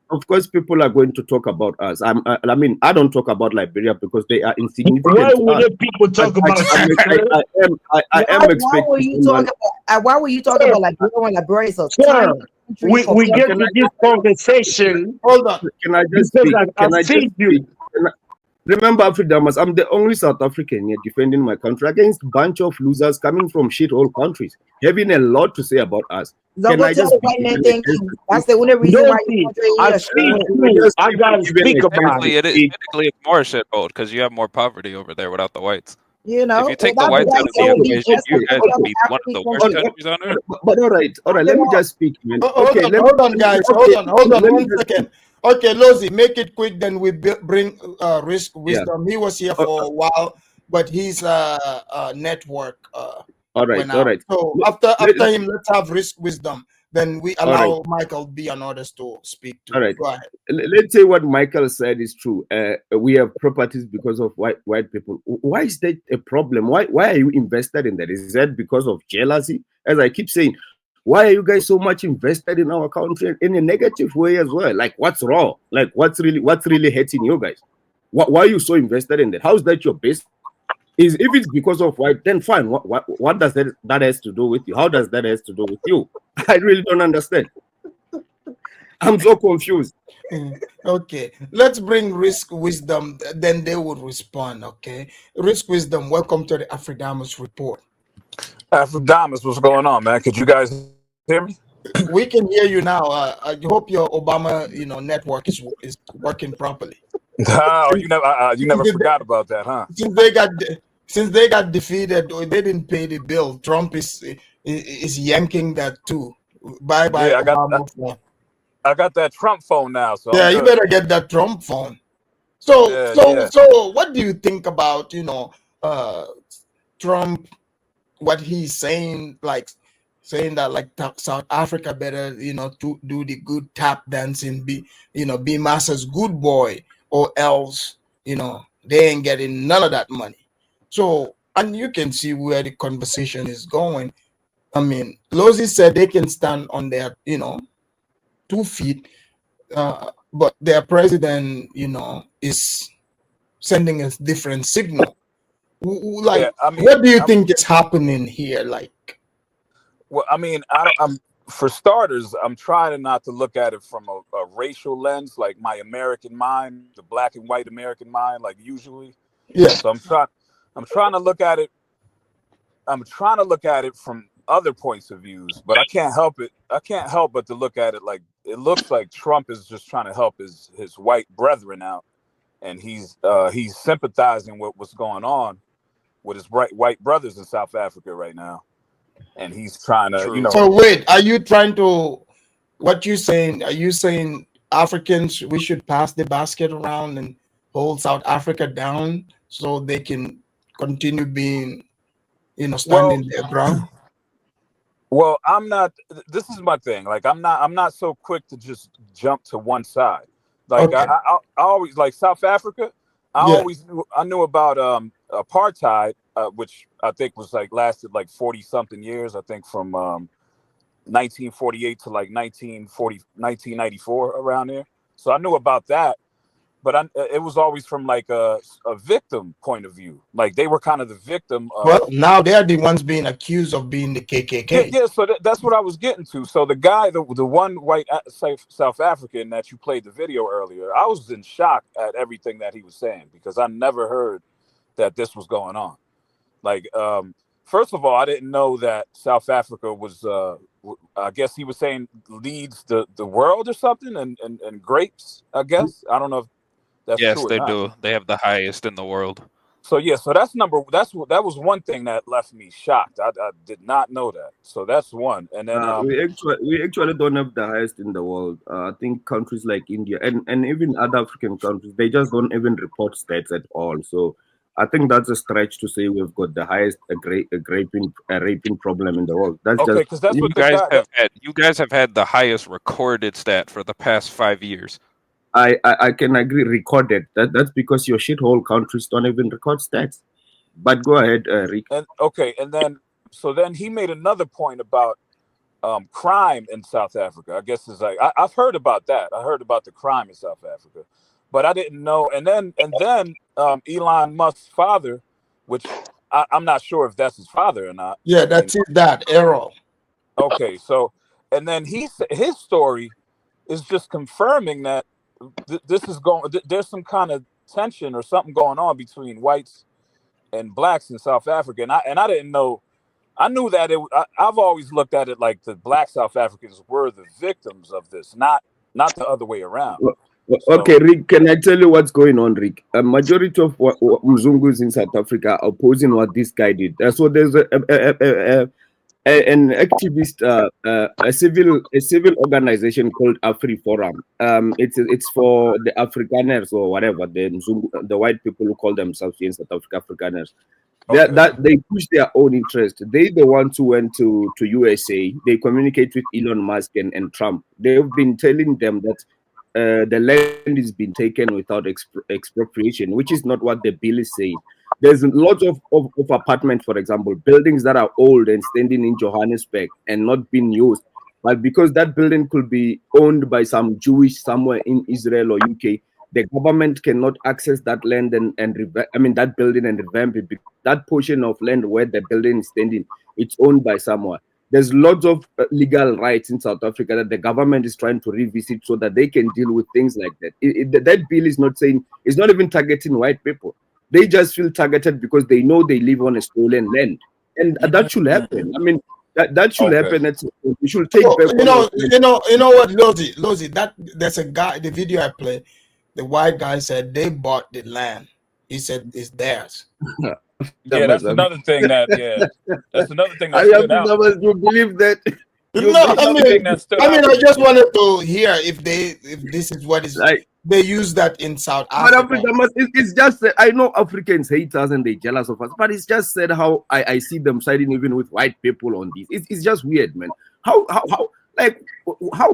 Of course, people are going to talk about us. I mean, I don't talk about Liberia because they are insignificant. Why would people talk about us? I am expecting. Why were you talking about Liberia when Liberia is a sir, we get to this conversation. Hold on. Can I just speak? Can I just speak? Remember, Afridamas, I'm the only South African here defending my country against a bunch of losers coming from shithole countries, having a lot to say about us. Can I just thank you. That's the only reason why I gotta speak about it. Technically, it's more shithole because you have more poverty over there without the whites. If you take the whites out of the equation, you guys would be one of the worst countries on earth. But all right, let me just speak, man. Hold on, guys. Hold on 1 second. Okay, Lozi, make it quick. Then we bring risk wisdom. He was here for a while. but his network All right, went all out. right. So Let- after him, let's have risk wisdom. Then we all right. allow Michael B and others to speak to. All right. Go ahead. Let's say what Michael said is true. We have properties because of white people. Why is that a problem? Why are you invested in that? Is that because of jealousy? As I keep saying, why are you guys so much invested in our country in a negative way as well? Like, what's wrong? Like, what's really hurting you guys? Why are you so invested in that? How is that your base? Is if it's because of white, then fine. What does that has to do with you? How does that has to do with you? I really don't understand. I'm so confused. Okay, let's bring risk wisdom. Then they would respond. Okay, risk wisdom. Welcome to the Afridamus report. Afrodamus, what's going on, man? Could you guys hear me? We can hear you now. I hope your Obama, network is working properly. Oh, you never Since forgot about that, huh? since they got defeated, or they didn't pay the bill, Trump is yanking that too. Bye bye, Yeah, Obama phone. I got that Trump phone now, so Yeah, I'm you good. better get that Trump phone. So Yeah. what do you think about Trump? What he's saying, like saying that like South Africa better to do the good tap dancing, be Master's good boy, or else they ain't getting none of that money. So, and you can see where the conversation is going. I mean, Lozi said they can stand on their 2 feet, but their president is sending a different signal. Like, Yeah, I mean, what do you think is happening here? Like, well, I mean, I'm for starters, I'm trying not to look at it from a racial lens, like my American mind, the black and white American mind, like usually. yeah. So I'm trying to look at it. I'm trying to look at it from other points of views, but I can't help it. I can't help but to look at it like it looks like Trump is just trying to help his white brethren out, and he's sympathizing with what's going on with his white brothers in South Africa right now, and he's trying to, True. So wait, are you trying to? What you saying? Are you saying Africans we should pass the basket around and hold South Africa down so they can continue being, standing their ground? Well, I'm not. This is my thing. Like, I'm not so quick to just jump to one side. Like, Okay. I always like South Africa. Yeah. I knew about apartheid, which I think was like lasted like 40 something years. I think from 1948 to like 1994 around there. So I knew about that, but it was always from like a victim point of view. Like they were kind of the victim of. Well, now they're the ones being accused of being the Yeah, KKK. yeah. So that's what I was getting to. So the guy, the one white South African that you played the video earlier, I was in shock at everything that he was saying because I never heard that this was going on. Like, first of all, I didn't know that South Africa was. I guess he was saying leads the world or something, and grapes. I guess I don't know if that's Yes, true or they not. do. They have the highest in the world. So yeah, so that was one thing that left me shocked. I did not know that. So that's one, and then We actually don't have the highest in the world. I think countries like India and even other African countries, they just don't even report stats at all. So I think that's a stretch to say we've got the highest raping problem in the world. That's okay, just because that's what You guys have had the highest recorded stat for the past 5 years. I can agree. Recorded that's because your shithole countries don't even record stats. But go ahead, Rick. and okay, and then so then he made another point about crime in South Africa. I guess it's like I've heard about that. I heard about the crime in South Africa, but I didn't know. And then Elon Musk's father, which I'm not sure if that's his father or not. Yeah, that's it. That Errol. Okay, so and then his story is just confirming that this is going. There's some kind of tension or something going on between whites and blacks in South Africa, and I didn't know. I knew that I've always looked at it like the black South Africans were the victims of this, not the other way around. Okay, Rick, can I tell you what's going on, Rick? A majority of Mzungus in South Africa are opposing what this guy did. So there's an activist, a civil organization called AfriForum. It's for the Afrikaners or whatever, the white people who call themselves in South Africa Afrikaners. That they push their own interest. They the ones who went to USA. They communicate with Elon Musk and Trump. They've been telling them that the land is being taken without expropriation, which is not what the bill is saying. There's lots of apartments, for example, buildings that are old and standing in Johannesburg and not being used. But because that building could be owned by some Jewish somewhere in Israel or UK, the government cannot access that land and that building and revamp it. That portion of land where the building is standing, it's owned by someone. There's lots of legal rights in South Africa that the government is trying to revisit so that they can deal with things like that. That bill is not saying, it's not even targeting white people. They just feel targeted because they know they live on a stolen land, and that should happen. I mean, that should happen. We should take back. You know what, Lozi, there's a guy. The video I played, the white guy said they bought the land. He said it's theirs. Yeah, that's another thing that that's another thing that I stood out. You believe that? I just wanted to hear if this is what is like. They use that in South Africa. It's just that I know Africans hate us and they're jealous of us, but it's just said how I see them siding even with white people on this. It's just weird, man. How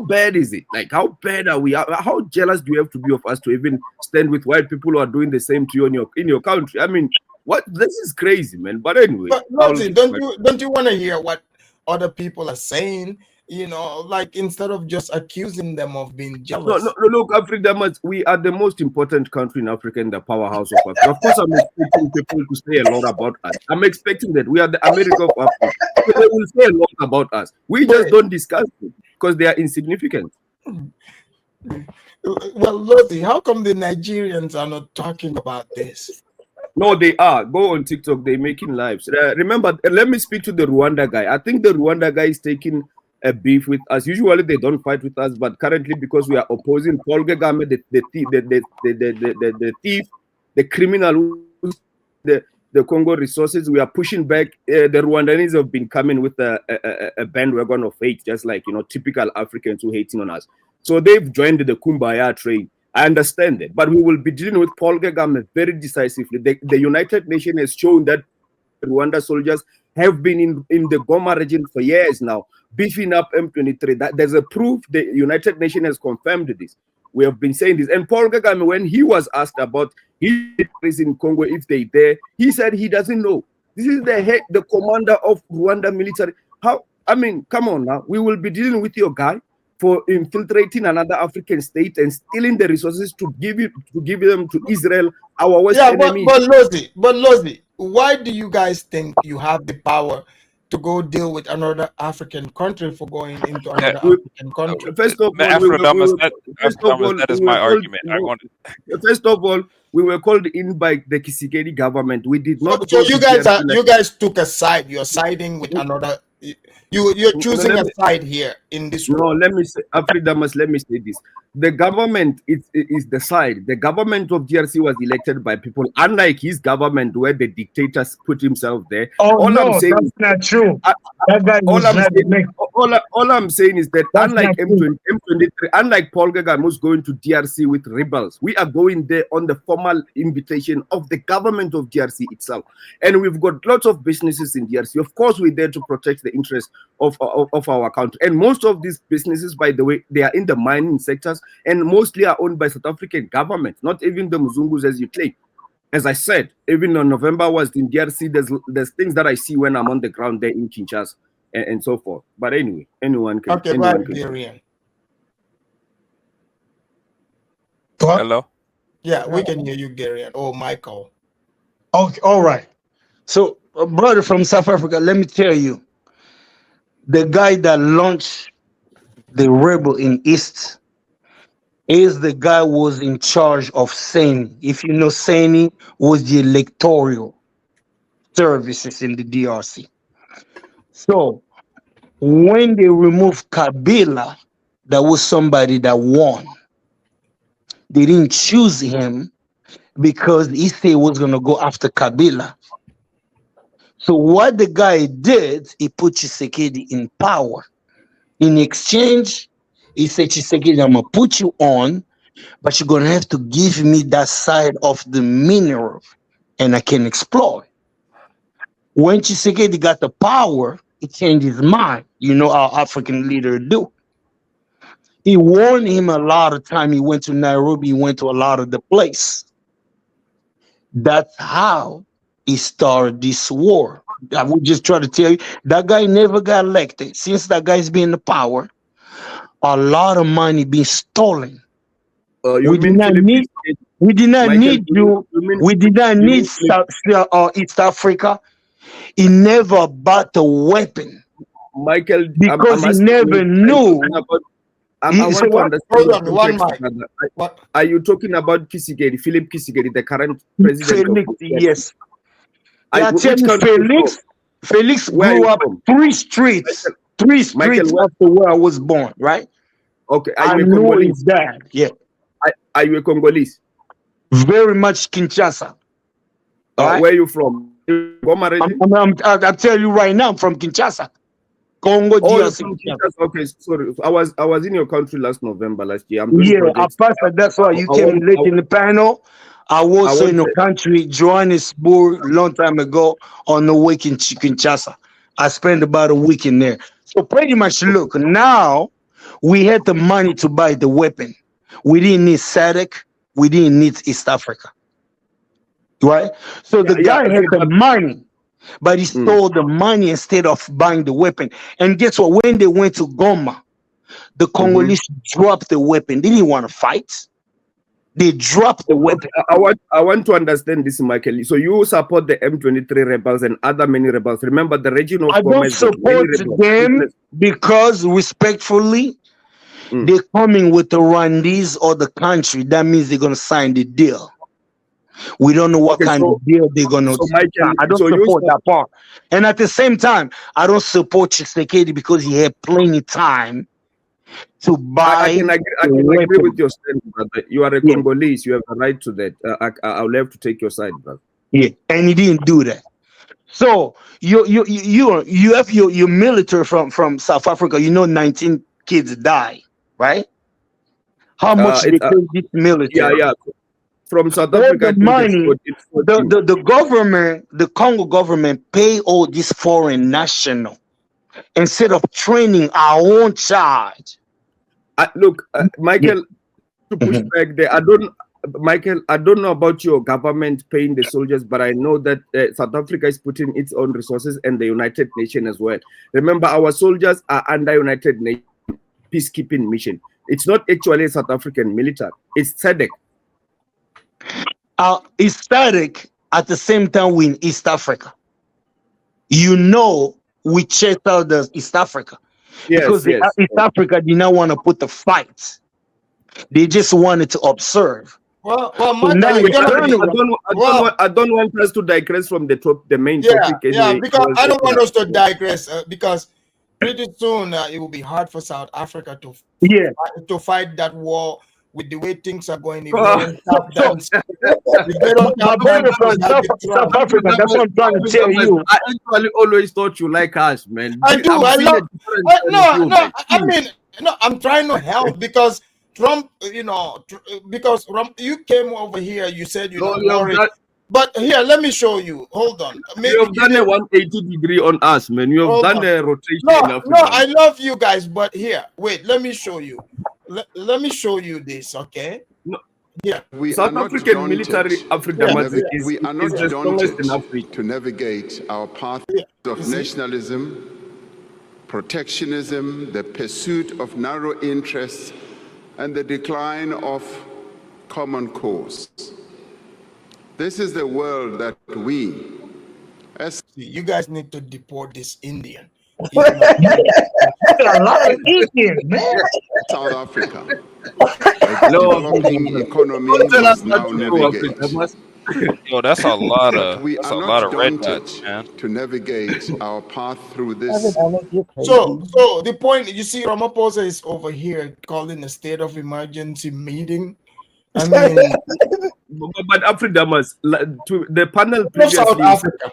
bad is it? Like, how bad are we? How jealous do you have to be of us to even stand with white people who are doing the same to you in your country? I mean, what? This is crazy, man. But anyway, don't you want to hear what other people are saying? You know, like, instead of just accusing them of being jealous. No, look, Africa, we are the most important country in Africa and the powerhouse of Africa. Of course, I'm expecting people to say a lot about us. I'm expecting that we are the America of Africa. So they will say a lot about us. We just don't discuss it because they are insignificant. Well, Lottie, how come the Nigerians are not talking about this? No, they are. Go on TikTok. They're making lives. Remember, let me speak to the Rwanda guy. I think the Rwanda guy is taking a beef with us. Usually they don't fight with us, but currently because we are opposing Paul Kagame, the thief, the criminal, the Congo resources, we are pushing back. The Rwandans have been coming with a bandwagon of hate, just like, typical Africans who hating on us. So they've joined the Kumbaya train. I understand that, but we will be dealing with Paul Kagame very decisively. The United Nations has shown that Rwanda soldiers have been in the Goma region for years now, beefing up M23. That there's a proof. The United Nations has confirmed this. We have been saying this. And Paul Kagame, when he was asked about his in Congo, if they there, he said he doesn't know. This is the commander of Rwanda military. Come on now. We will be dealing with your guy for infiltrating another African state and stealing the resources to give them to Israel, our worst enemy. But Lozi, why do you guys think you have the power to go deal with another African country for going into another African country? First of all, that is my argument. First of all, we were called in by the Kisigeri government. We did not. So you guys took a side. You're siding with another. You're choosing a side here in this room. No, let me say, Afridamas, let me say this. The government is the side. The government of DRC was elected by people, unlike his government where the dictator put himself there. Oh, that's not true. All I'm saying is that unlike M23, unlike Paul Kagame who's going to DRC with rebels, we are going there on the formal invitation of the government of DRC itself. And we've got lots of businesses in DRC. Of course, we're there to protect the interests of our country. And most of these businesses, by the way, they are in the mining sectors and mostly are owned by South African government, not even the Mzungus as you claim. As I said, even on November was in DRC, there's things that I see when I'm on the ground there in Kinshasa and so forth. But anyway, anyone can. Okay, right, Garian. Hello? Yeah, we can hear you, Garian. Oh, Michael. Okay, all right. So, brother from South Africa, let me tell you, the guy that launched the rebel in East is the guy who was in charge of Seni. If you know, Seni was the electoral services in the DRC. So when they removed Kabila, that was somebody that won. They didn't choose him because he said he was going to go after Kabila. So what the guy did, he put Tshisekedi in power. In exchange, he said, Tshisekedi, I'm going to put you on, but you're going to have to give me that side of the mineral, and I can explore. When Tshisekedi got the power, he changed his mind. You know how African leaders do. He warned him a lot of time. He went to Nairobi, he went to a lot of the place. That's how he started this war. I would just try to tell you, that guy never got elected. Since that guy's been in the power, a lot of money being stolen. We did not need you. We did not need East Africa. He never bought a weapon. Michael, because he never knew. I want to understand. Hold on, one mic. Are you talking about Tshisekedi, Philip Tshisekedi, the current president? Felix, yes. I tell you, Felix grew up three streets after where I was born, right? Okay, I know his dad. Yeah. Are you a Congolese? Very much Kinshasa. Where are you from? I'll tell you right now, I'm from Kinshasa. Congo, DRC. Okay, sorry. I was in your country last November, last year. That's why you came late in the panel. I was in the country, Johannesburg, long time ago, on the way in Kinshasa. I spent about a week in there. So pretty much, look, now we had the money to buy the weapon. We didn't need SADC. We didn't need East Africa. Right? So the guy had the money, but he stole the money instead of buying the weapon. And guess what? When they went to Goma, the Congolese dropped the weapon. They didn't want to fight. They dropped the weapon. I want to understand this, Michael. So you support the M23 rebels and other many rebels. Remember the region of Goma. I don't support them because respectfully, they're coming with the Rwandese or the country. That means they're going to sign the deal. We don't know what kind of deal they're going to sign. I don't support that part. And at the same time, I don't support Tshisekedi because he had plenty of time to buy. I can agree with your stand, brother. You are a Congolese. You have the right to that. I'll have to take your side, brother. Yeah, and he didn't do that. So you have your military from South Africa. 19 kids die, right? How much they pay this military? Yeah. From South Africa, the money, the government, the Congo government pay all this foreign national instead of training our own child. Look, Michael, to push back there, Michael, I don't know about your government paying the soldiers, but I know that South Africa is putting its own resources and the United Nations as well. Remember, our soldiers are under United Nations peacekeeping mission. It's not actually a South African military. It's SADC. It's SADC at the same time we in East Africa. We checked out the East Africa. Because East Africa did not want to put the fight. They just wanted to observe. Well, I don't want us to digress from the main topic. Yeah, because I don't want us to digress because pretty soon it will be hard for South Africa to fight that war with the way things are going. South Africa, that's what I'm trying to tell you. I actually always thought you like us, man. I do. I'm trying to help because Trump, because Trump, you came over here, you said you're not worried. But here, let me show you. Hold on. You have done a 180 degree on us, man. You have done a rotation. No, I love you guys, but here, wait, let me show you. Let me show you this, okay? No. Yeah. South African military Africa we are not daunted to navigate our path of nationalism, protectionism, the pursuit of narrow interests, and the decline of common cause. This is the world that you guys need to deport this Indian. A lot of Indians, man. South Africa, a developing economy must now navigate. Yo, that's a lot of red dots, man. To navigate our path through this. So the point, you see, Ramaphosa is over here calling a state of emergency meeting. I mean, but Africa must the panel previously. South Africa.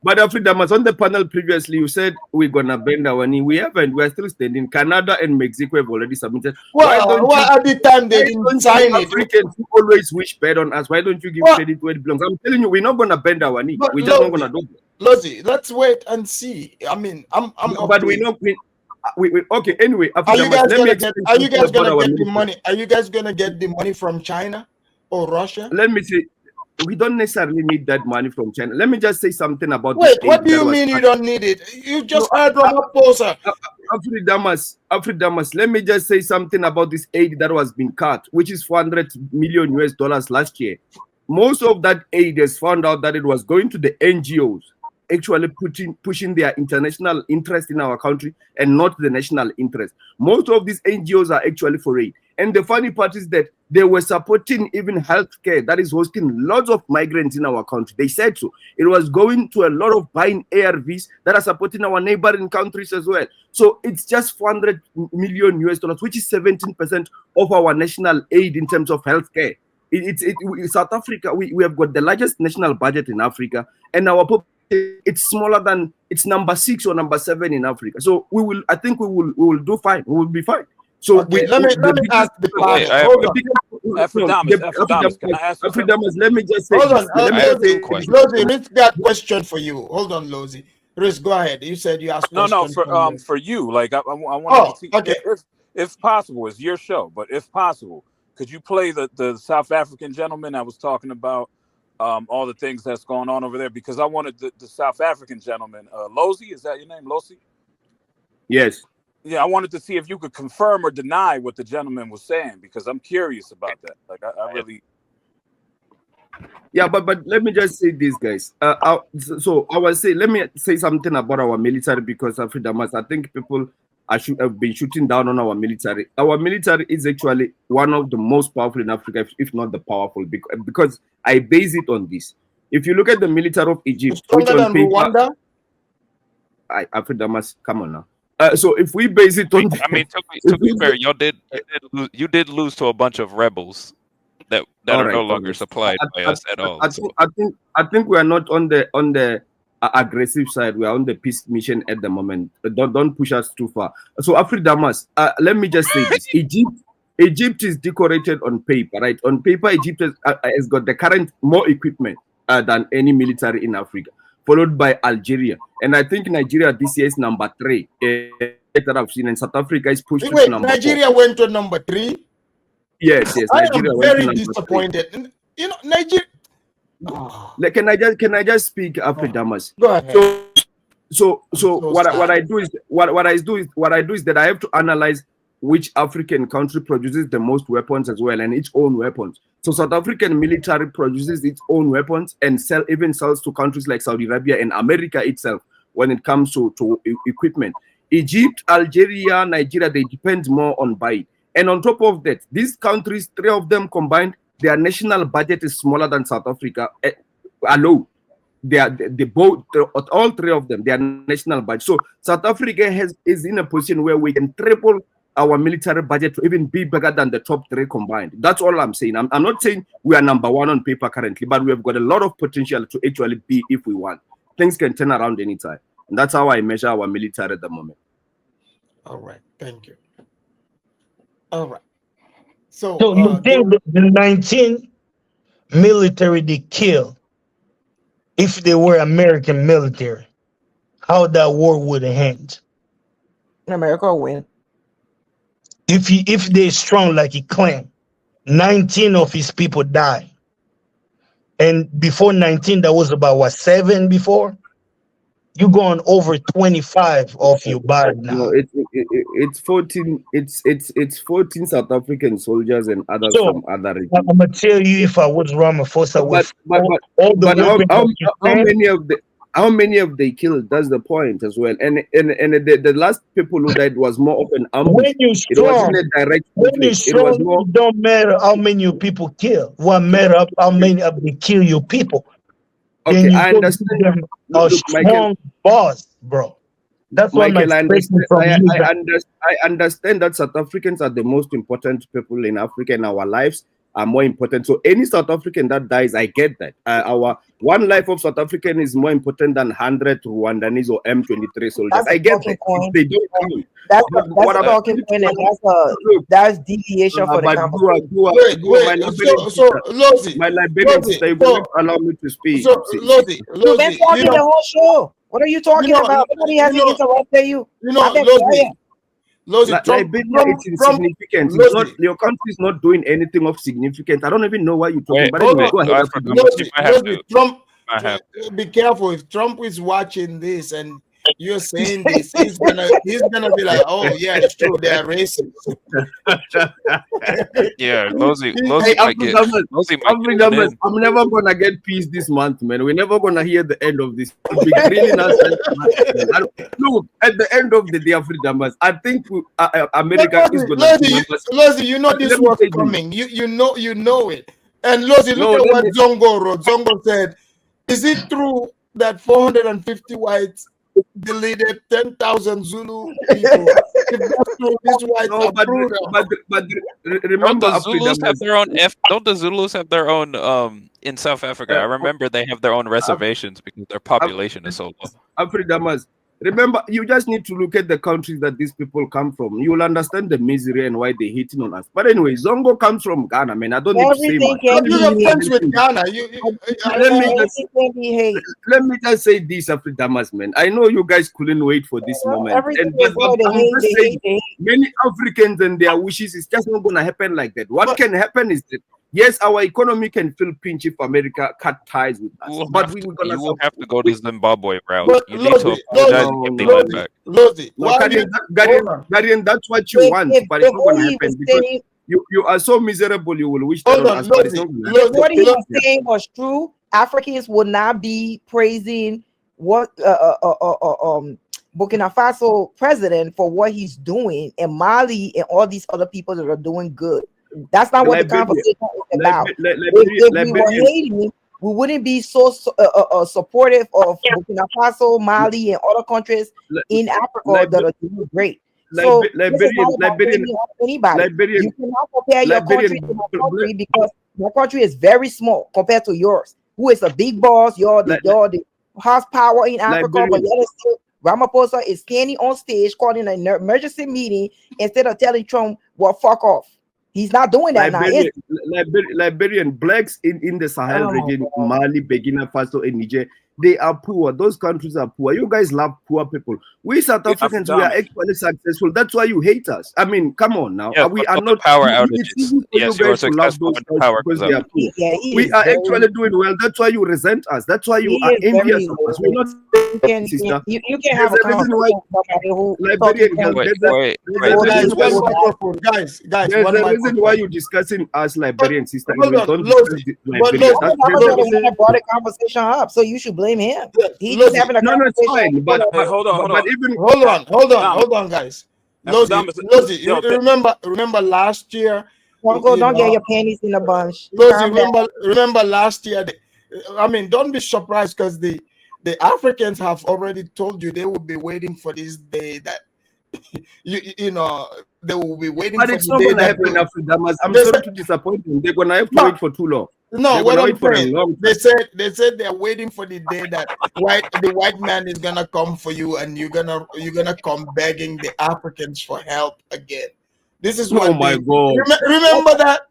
But Afridamas, on the panel previously, you said we're gonna bend our knee. We haven't. We're still standing. Canada and Mexico have already submitted. Well, at the time they didn't sign it. Africans who always wish bad on us. Why don't you give credit where it belongs? I'm telling you, we're not gonna bend our knee. But We're just not gonna do it. Lozi, let's wait and see. I mean, I'm but we know we okay. Anyway, are you guys gonna get the money? Are you guys gonna get the money from China or Russia? Let me see. We don't necessarily need that money from China. Let me just say something about. Wait, what do you mean you don't need it? You just heard Ramaphosa. Afridamas, let me just say something about this aid that was being cut, which is $400 million last year. Most of that aid has found out that it was going to the NGOs, actually pushing their international interest in our country and not the national interest. Most of these NGOs are actually for aid. And the funny part is that they were supporting even healthcare that is hosting lots of migrants in our country. They said so. It was going to a lot of buying ARVs that are supporting our neighboring countries as well. So it's just $400 million, which is 17% of our national aid in terms of healthcare. South Africa, we have got the largest national budget in Africa, and our population, it's smaller than, it's number 6 or number 7 in Africa. So I think we will do fine. We will be fine. So okay, let me ask the panel. Afridamas, let me just say. Hold on, Lozi, Riz got a question for you. Hold on, Lozi. Riz, go ahead. You said you asked. No, for you. Like I want to see if possible. It's your show, but if possible, could you play the South African gentleman I was talking about? All the things that's going on over there, because I wanted the South African gentleman, Lozi, is that your name, Lozi? Yes. Yeah, I wanted to see if you could confirm or deny what the gentleman was saying, because I'm curious about that. Like, I really. Yeah, but let me just say this, guys. Let me say something about our military, because Afridamas, I think people have been shooting down on our military. Our military is actually one of the most powerful in Africa, if not the powerful, because I base it on this. If you look at the military of Egypt, stronger than Rwanda. Afridamas, come on now. So if we base it on, to be fair, you did lose to a bunch of rebels that are no longer supplied by us at all. I think we are not on the aggressive side. We are on the peace mission at the moment. Don't push us too far. So Afridamas, let me just say this: Egypt is decorated on paper, right? On paper, Egypt has got the current more equipment than any military in Africa, followed by Algeria. And I think Nigeria this year is number 3 that I've seen, and South Africa is pushed to number 4. Nigeria went to number 3? Yes. Nigeria am very disappointed. You know, Nigeria. Can I just speak, Afridamas? Go ahead. So what I do is that I have to analyze which African country produces the most weapons as well, and its own weapons. So South African military produces its own weapons and sells to countries like Saudi Arabia and America itself when it comes to equipment. Egypt, Algeria, Nigeria, they depend more on buying. And on top of that, these countries, 3 of them combined, their national budget is smaller than South Africa alone. All 3 of them, their national budget. So South Africa is in a position where we can triple our military budget to even be bigger than the top 3 combined. That's all I'm saying. I'm not saying we are number 1 on paper currently, but we have got a lot of potential to actually be if we want. Things can turn around anytime. And that's how I measure our military at the moment. All right. Thank you. All right. So you think the 19 military they killed, if they were American military, how that war would end? America will win. If they're strong like he claimed, 19 of his people died. And before 19, that was about 7 before? You're going over 25 of your body now. No, it's 14. It's 14 South African soldiers and others from other regions. I'm gonna tell you, if I was Ramaphosa, how many of they killed? That's the point as well. And the last people who died was more of an ambush. When you're strong, it wasn't a direct conflict. It was more. It don't matter how many you people kill. What matter how many of they kill your people. Okay, I understand. A strong boss, bro. That's what Michael, I understand that South Africans are the most important people in Africa in our lives. are more important. So any South African that dies, I get that. Our one life of South African is more important than 100 Rwandese or M23 soldiers. I get that. They don't count. That's a talking point, and that's deviation for the conversation. My Liberian sister, you will allow me to speak. So, you've been talking the whole show. What are you talking about? Nobody has interrupted you. Liberia is insignificant. Your country is not doing anything of significance. I don't even know why you're talking. But anyway, go ahead. Trump, be careful. If Trump is watching this and you're saying this, he's gonna be like, oh yeah, it's true, they're racist. Yeah, Lozy might get I'm never gonna get peace this month, man. We're never gonna hear the end of this. It'll be really nice. Look, at the end of the day, Afridamas, I think America is gonna Lozy, you know this was coming. You know it. And Lozy, look at what Zongo wrote. Zongo said, is it true that 450 whites deleted 10,000 Zulu people? If that's true, these whites are brutal. But remember, don't the Zulus have their own in South Africa? I remember they have their own reservations because their population is so low. Afridamas, remember, you just need to look at the countries that these people come from. You will understand the misery and why they're hitting on us. But anyway, Zongo comes from Ghana, man. I don't need to say much. You're friends with Ghana. Let me just say this, Afridamas, man. I know you guys couldn't wait for this moment. Many Africans and their wishes is just not going to happen like that. What can happen is that, yes, our economy can feel pinch if America cut ties with us. But we will have to go to Zimbabwe route. You need to apologize and give the land back. Gadian, that's what you want, but it's not going to happen because you are so miserable. You will wish that on us, but it's not going to happen. What he was saying was true. Africans would not be praising what Burkina Faso president for what he's doing, and Mali and all these other people that are doing good. That's not what the conversation is about. If we were hating, we wouldn't be so supportive of Burkina Faso, Mali, and other countries in Africa that are doing great. So anybody. You cannot compare your country to my country because my country is very small compared to yours, who is a big boss. You're the horsepower in Africa, but yet still Ramaphosa is standing on stage calling an emergency meeting instead of telling Trump, well, fuck off. He's not doing that now. Liberian blacks in the Sahel region, Mali, Burkina Faso, and Niger, they are poor. Those countries are poor. You guys love poor people. We South Africans, we are actually successful. That's why you hate us. I mean, come on now. We are not power outages. Yes, you are successful with power because they are poor. We are actually doing well. That's why you resent us. That's why you are envious of us. We're not. You can have a conversation. Guys, there's a reason why you're discussing us, Liberian sister. Hold on, brought the conversation up, so you should blame him. He's just having a conversation. It's fine, but hold on, guys. Lozy, you remember last year? Don't get your panties in a bunch. Remember last year? I mean, don't be surprised because the Africans have already told you they will be waiting for this day that you know they will be waiting. But it's not going to happen after Damas. I'm sorry to disappoint them. They're going to have to wait for too long. No, what I'm saying, they said they're waiting for the day that the white man is gonna come for you, and you're gonna come begging the Africans for help again. This is what. Oh my God! Remember that?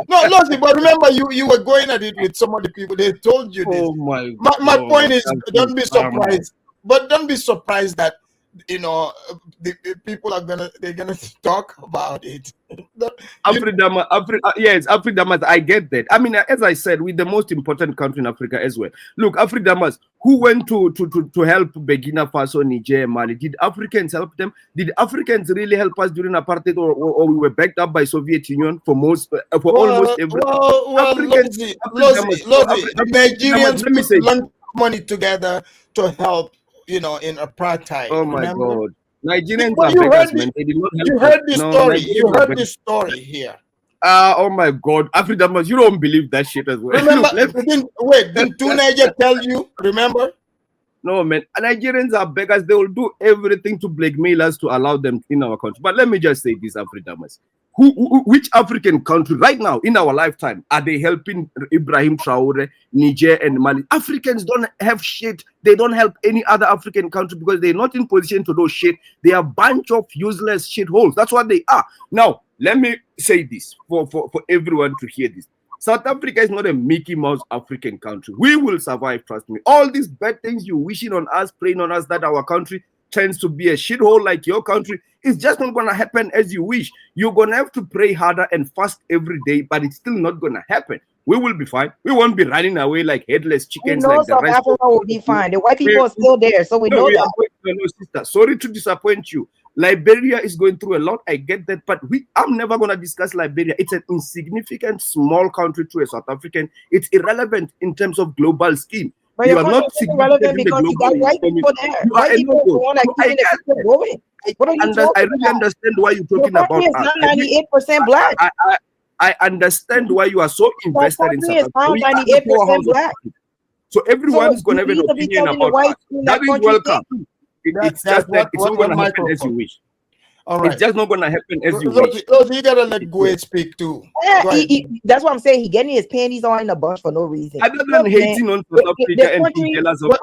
No, Lozy, but remember you were going at it with some of the people. They told you this. Oh my God! My point is, don't be surprised, but don't be surprised that the people they're gonna talk about it. Yes, Afridamas, I get that. I mean, as I said, we're the most important country in Africa as well. Look, Afridamas, who went to help Burkina Faso, Niger, Mali? Did Africans help them? Did Africans really help us during apartheid, or we were backed up by Soviet Union for almost every? Nigerians put money together to help. In apartheid. Oh my God! Nigerians are beggars, man. They did not help. You heard this story. You heard this story here. Oh my God, Afridamas, you don't believe that shit as well. Remember? Did two Niger tell you? Remember? No, man. Nigerians are beggars. They will do everything to blackmail us to allow them in our country. But let me just say this, Afridamas. Which African country right now in our lifetime are they helping Ibrahim Traore, Niger and Mali? Africans don't have shit. They don't help any other African country because they're not in position to do shit. They are a bunch of useless shitholes. That's what they are. Now, let me say this for everyone to hear this. South Africa is not a Mickey Mouse African country. We will survive, trust me. All these bad things you wishing on us, praying on us that our country tends to be a shithole like your country, it's just not going to happen as you wish. You're going to have to pray harder and fast every day, but it's still not going to happen. We will be fine. We won't be running away like headless chickens like the South rest. Africa will be fine. The white people are still there, so we know that. No, sister. Sorry to disappoint you. Liberia is going through a lot. I get that, but I'm never going to discuss Liberia. It's an insignificant, small country to a South African. It's irrelevant in terms of global scheme. But you are not significant because you got white people there. White people want to keep the going. I really understand why you're talking about us. It's not 98% black. I understand why you are so invested in South Africa. 98% black. So everyone is going to have an opinion about us. That is welcome. It's just that it's not going to happen as you wish. All right. It's just not going to happen as you wish. You got to let Gwed speak too. That's what I'm saying. He getting his panties on in a bunch for no reason. Other than hating on South Africa and being jealous of us.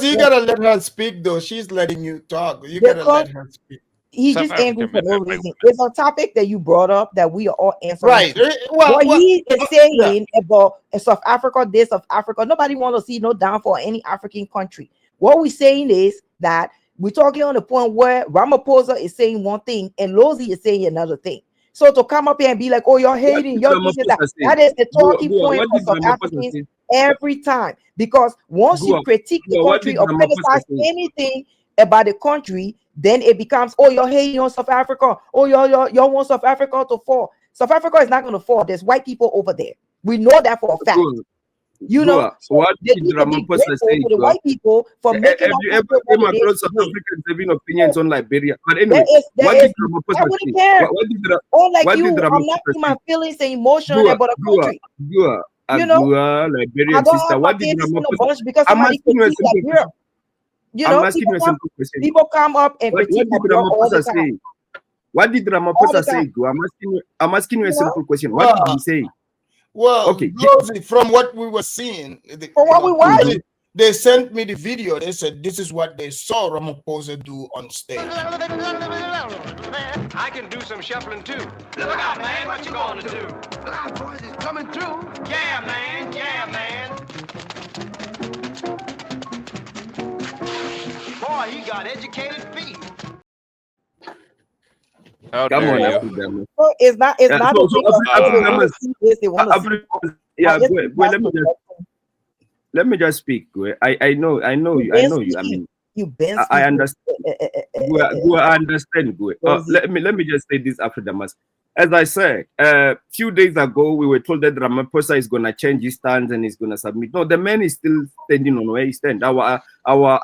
You got to let her speak though. She's letting you talk. You got to let her speak. He's just angry for no reason. It's a topic that you brought up that we are all answering. Right. What he is saying about South Africa, this of Africa, nobody want to see no downfall in any African country. What we're saying is that we're talking on the point where Ramaphosa is saying one thing and Lozi is saying another thing. So to come up here and be like, oh, you're hating, you're this and that is the talking point for South Africans every time. Because once you critique the country or criticize anything about the country, then it becomes, oh, you're hating on South Africa. Oh, you want South Africa to fall. South Africa is not going to fall. There's white people over there. We know that for a fact. You know, so what did Ramaphosa say? The white people for making have you ever came across South Africans having opinions on Liberia? But anyway, what did Ramaphosa say? What did Ramaphosa I'm not in my feelings and emotion about a country. You know, Liberian sister. What did Ramaphosa say? I'm asking you a simple question. You know, people come up and critique Ramaphosa say. What did Ramaphosa say? I'm asking you a simple question. What did he say? Well, okay. From what we were seeing, they sent me the video. They said this is what they saw Ramaphosa do on stage. I can do some shuffling too. Look out, man! What you gonna do? Look out, boys! It's coming through. Yeah, man! Yeah, man! Boy, he got educated feet. How dare you? It's not. It's not. Let me just speak. I know you. I mean, I understand. I understand. Let me just say this after Damas. As I said, a few days ago, we were told that Ramaphosa is going to change his stance and he's going to submit. No, the man is still standing on where he stands. Our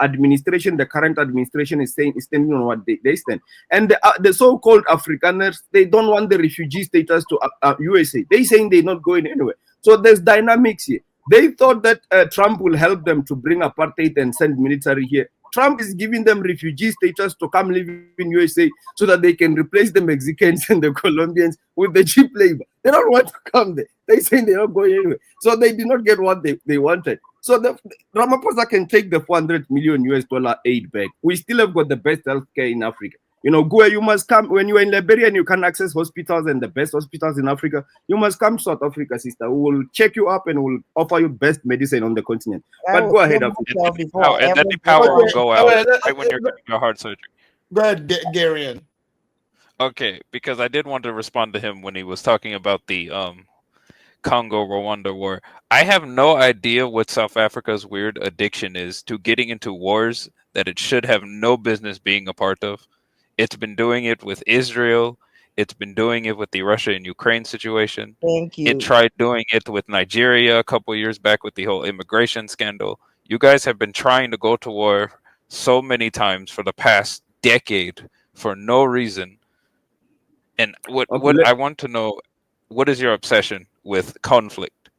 administration, the current administration, is standing on what they stand. And the so-called Afrikaners, they don't want the refugee status to USA. They're saying they're not going anywhere. So there's dynamics here. They thought that Trump will help them to bring apartheid and send military here. Trump is giving them refugee status to come live in USA so that they can replace the Mexicans and the Colombians with the cheap labor. They don't want to come there. They say they're not going anywhere. So they did not get what they wanted. So Ramaphosa can take the $400 million US aid back. We still have got the best healthcare in Africa. You know, Gua, you must come when you're in Liberia and you can access hospitals and the best hospitals in Africa. You must come to South Africa, sister. We will check you up and we'll offer you best medicine on the continent. But go ahead. And then the power will go out right when you're getting your heart surgery. Go ahead, Garian. Okay, because I did want to respond to him when he was talking about the Congo Rwanda war. I have no idea what South Africa's weird addiction is to getting into wars that it should have no business being a part of. It's been doing it with Israel. It's been doing it with the Russia and Ukraine situation. Thank you. It tried doing it with Nigeria a couple years back with the whole immigration scandal. You guys have been trying to go to war so many times for the past decade for no reason. And what I want to know, what is your obsession with conflict?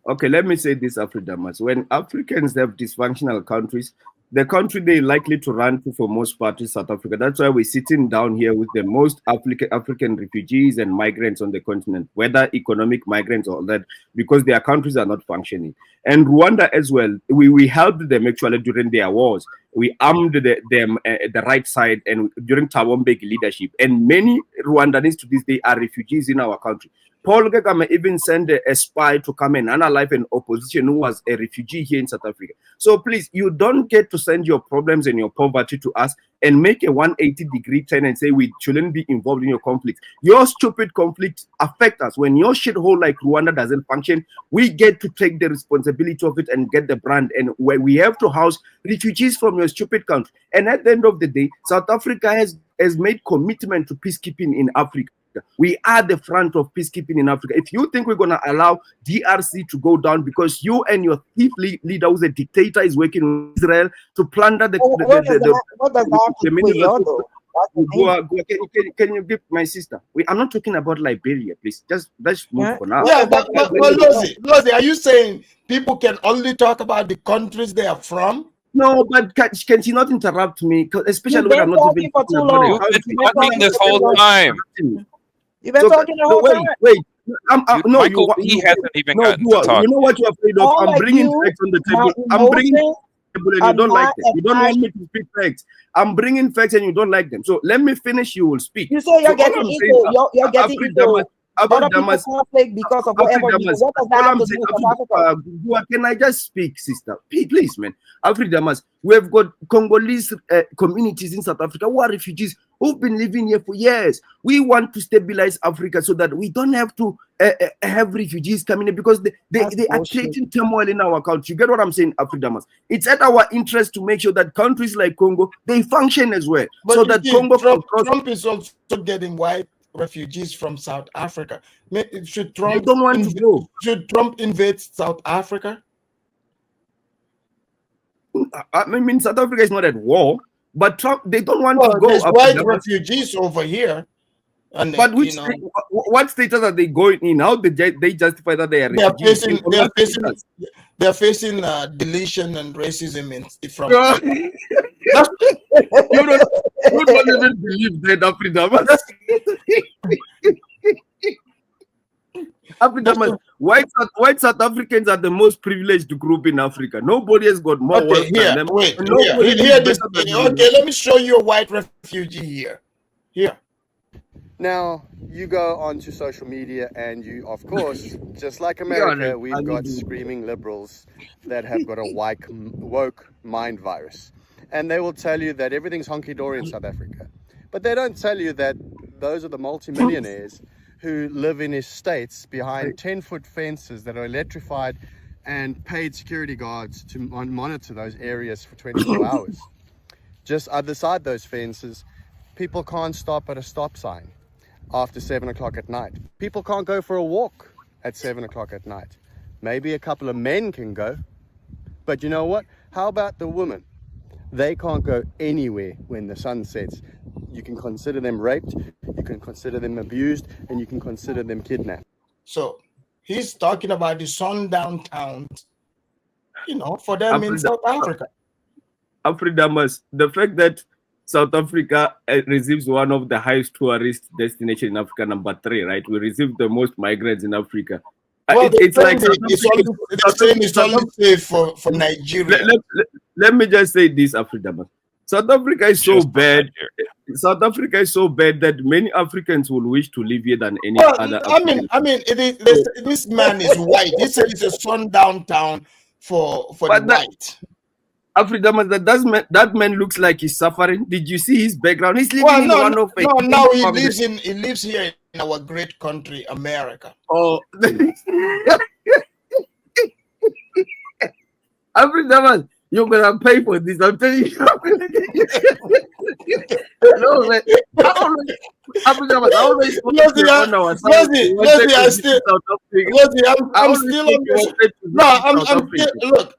Okay, let me say this, Afridamas. When Africans have dysfunctional countries, the country they're likely to run to for most part is South Africa. That's why we're sitting down here with the most African refugees and migrants on the continent, whether economic migrants or that, because their countries are not functioning. And Rwanda as well, we helped them actually during their wars. We armed them the right side and during Thabo Mbeki leadership. And many Rwandans to this day are refugees in our country. Paul Kagame even sent a spy to come and analyze an opposition who was a refugee here in South Africa. So please, you don't get to send your problems and your poverty to us and make a 180-degree turn and say we shouldn't be involved in your conflict. Your stupid conflicts affect us. When your shithole like Rwanda doesn't function, we get to take the responsibility of it and get the brand. And where we have to house refugees from your stupid country. And at the end of the day, South Africa has made commitment to peacekeeping in Africa. We are the front of peacekeeping in Africa. If you think we're going to allow DRC to go down because you and your thief leader, who's a dictator, is working with Israel to plunder what does that have to do with y'all, though? Can you give my sister? I'm not talking about Liberia, please. Let's move for now. Yeah, but Lozi, are you saying people can only talk about the countries they are from? No, but can she not interrupt me? Especially when I'm not even for too long. You've been talking this whole time. You've been talking the whole time. Wait. Michael B hasn't even gotten to talk. You know what you're afraid of? All I'm bringing you, facts on the table. my I'm bringing emotions facts on the table and you don't like them. You don't want me to speak facts. I'm bringing facts and you don't like them. So let me finish. You will speak. You say you're So getting into you're getting into other people's conflict because of whatever. What does that have to do with South Africa? Can I just speak, sister? Please, man. Afridamas, we've got Congolese communities in South Africa who are refugees who've been living here for years. We want to stabilize Africa so that we don't have to have refugees coming in because they are creating turmoil in our country. You get what I'm saying, Afridamas? It's at our interest to make sure that countries like Congo, they function as well. But so that Congo Trump is also getting white refugees from South Africa. Should Trump don't want to go. Should Trump invade South Africa? I mean, South Africa is not at war, but Trump, they don't want to go. There's white refugees over here. And but what status are they going in? How they justify that they are refugees? They're facing deletion and racism from. You don't even believe that, Africa. White South Africans are the most privileged group in Africa. Nobody has got more wealth than them. Okay, let me show you a white refugee here. Here. Now, you go onto social media and you, of course, just like America, we've got screaming liberals that have got a woke mind virus. And they will tell you that everything's honky-dory in South Africa. But they don't tell you that those are the multimillionaires who live in estates behind 10-foot fences that are electrified and paid security guards to monitor those areas for 24 hours. Just other side those fences, people can't stop at a stop sign after 7 o'clock at night. People can't go for a walk at 7 o'clock at night. Maybe a couple of men can go, but you know what? How about the women? They can't go anywhere when the sun sets. You can consider them raped, you can consider them abused, and you can consider them kidnapped. So he's talking about the sundown towns, for them in South Africa. Afridamas, the fact that South Africa receives one of the highest tourist destinations in Africa, number 3, right? We receive the most migrants in Africa. Well, it's like it's only safe for Nigeria. Let me just say this, Afridamas. South Africa is so bad. South Africa is so bad that many Africans will wish to live here than any other. I mean, this man is white. He said it's a sundown town for the white. Afridamas, that man looks like he's suffering. Did you see his background? He's living in one of No, he lives here in our great country, America. Oh, Afridamas, you're gonna pay for this. I'm telling you. No, man.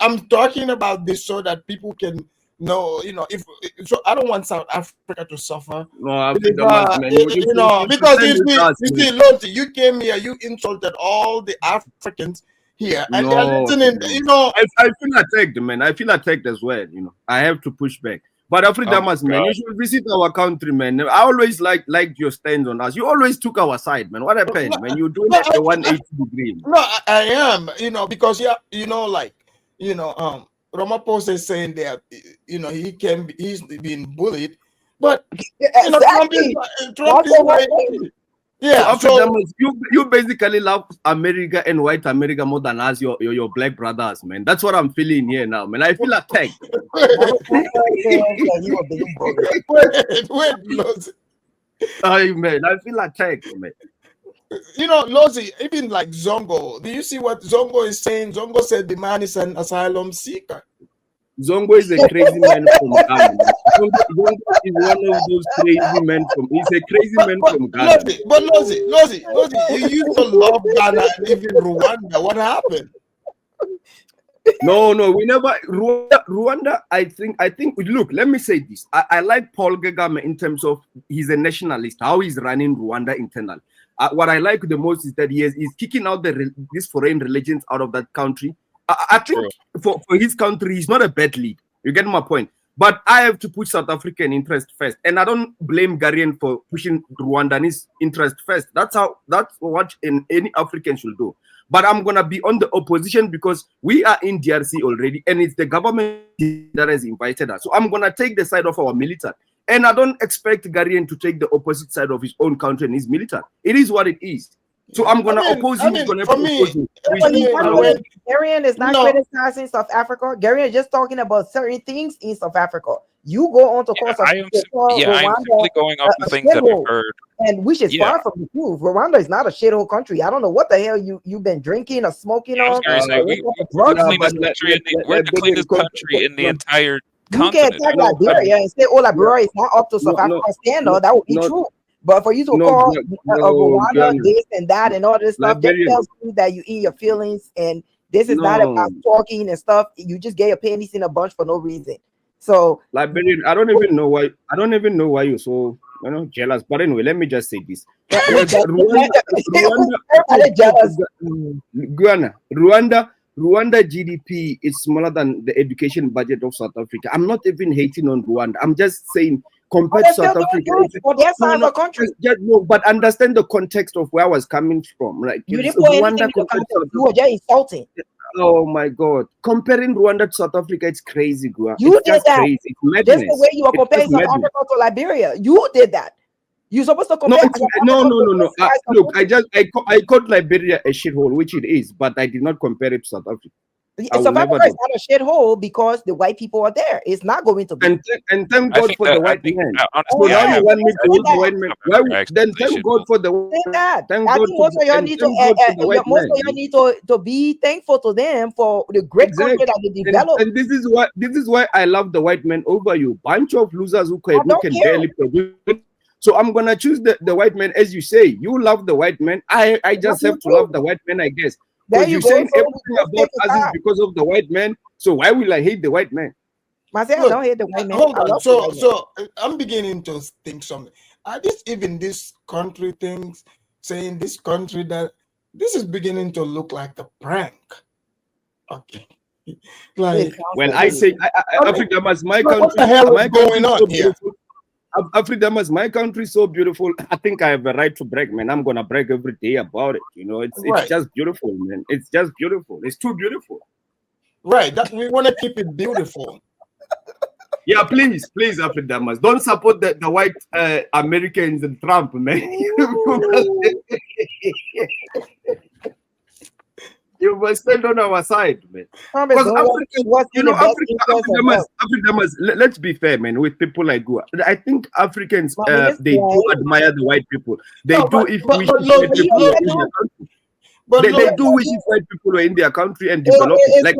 I'm talking about this so that people can know, so I don't want South Africa to suffer. No, because you see, Lonti, you came here, you insulted all the Africans here, and they're No, listening. You know, I feel attacked, man. I feel attacked as well. You know, I have to push back. But Afridamas, man, you should visit our country, man. I always liked your stand on us. You always took our side, man. What happened, man? You're doing it a 180 degree. No, I am. You know, because you know, like, you know, Ramaphosa is saying that, you know, he's being bullied, but you know, Trump is like, yeah. So you basically love America and white America more than us, your black brothers, man. That's what I'm feeling here now, man. I feel attacked. Wait, man, I feel attacked, man. You know, Lozi, even like Zongo, do you see what Zongo is saying? Zongo said the man is an asylum seeker. Zongo is a crazy man from Ghana. Zongo is one of those crazy men he's a crazy man from Ghana. Lozi, you used to love Ghana and even Rwanda. What happened? No, we never. Rwanda, I think, look, let me say this. I like Paul Kagame in terms of he's a nationalist, how he's running Rwanda internal. What I like the most is that he's kicking out these foreign religions out of that country. I think for his country, he's not a bad lead. You get my point? But I have to put South African interest first. And I don't blame Garian for pushing Rwandanese interest first. That's what any African should do. But I'm going to be on the opposition because we are in DRC already. And it's the government that has invited us. So I'm going to take the side of our military. And I don't expect Garian to take the opposite side of his own country and his military. It is what it is. So I'm going to oppose him. Garian is not criticizing South Africa. Garian is just talking about certain things in South Africa. You go on to cause I am simply going off the things that I've heard. And which is far from the truth. Rwanda is not a shithole country. I don't know what the hell you've been drinking or smoking on. We're the cleanest country in the entire continent. You can't attack Liberia and say, oh, Liberia is not up to South Africa's standard. That would be true. But for you to call Rwanda this and that and all this stuff, that tells me that you in your feelings, and this is not about talking and stuff. You just get your panties in a bunch for no reason. So Liberian, I don't even know why you're so jealous. But anyway, let me just say this. Rwanda GDP is smaller than the education budget of South Africa. I'm not even hating on Rwanda. I'm just saying compared to South Africa, but understand the context of where I was coming from. Like you didn't put anything in the context. You were just insulting. Oh my God! Comparing Rwanda to South Africa, it's crazy, Gua. You did that. Just the way you were comparing South Africa to Liberia. You did that. You're supposed to compare. No. Look, I called Liberia a shithole, which it is, but I did not compare it to South Africa. South Africa is not a shithole because the white people are there. It's not going to be. And thank God for the white man. So now you want me to hold the white man? Then thank God for the white man. I think most of y'all need to be thankful to them for the great country that they developed. And this is why I love the white man over you. Bunch of losers who can barely produce. So I'm gonna choose the white man, as you say. You love the white man. I just have to love the white man, I guess. Because you're saying everything about us is because of the white man. So why will I hate the white man? Myself, don't hate the white man. Hold on. So I'm beginning to think something. Are this even this country things saying this country that this is beginning to look like a prank? Okay. Like, well, I say Africa was my country. What the hell is going on here? Africa is my country, so beautiful. I think I have a right to brag, man. I'm gonna brag every day about it. You know, it's just beautiful, man. It's just beautiful. It's too beautiful. Right. That we want to keep it beautiful. Yeah, please, Africa, don't support the white Americans and Trump, man. You must stand on our side, man. Because Africans, let's be fair, man, with people like you. I think Africans, they do admire the white people. They do if we white people in their country. They do wish if white people were in their country and develop it. Like,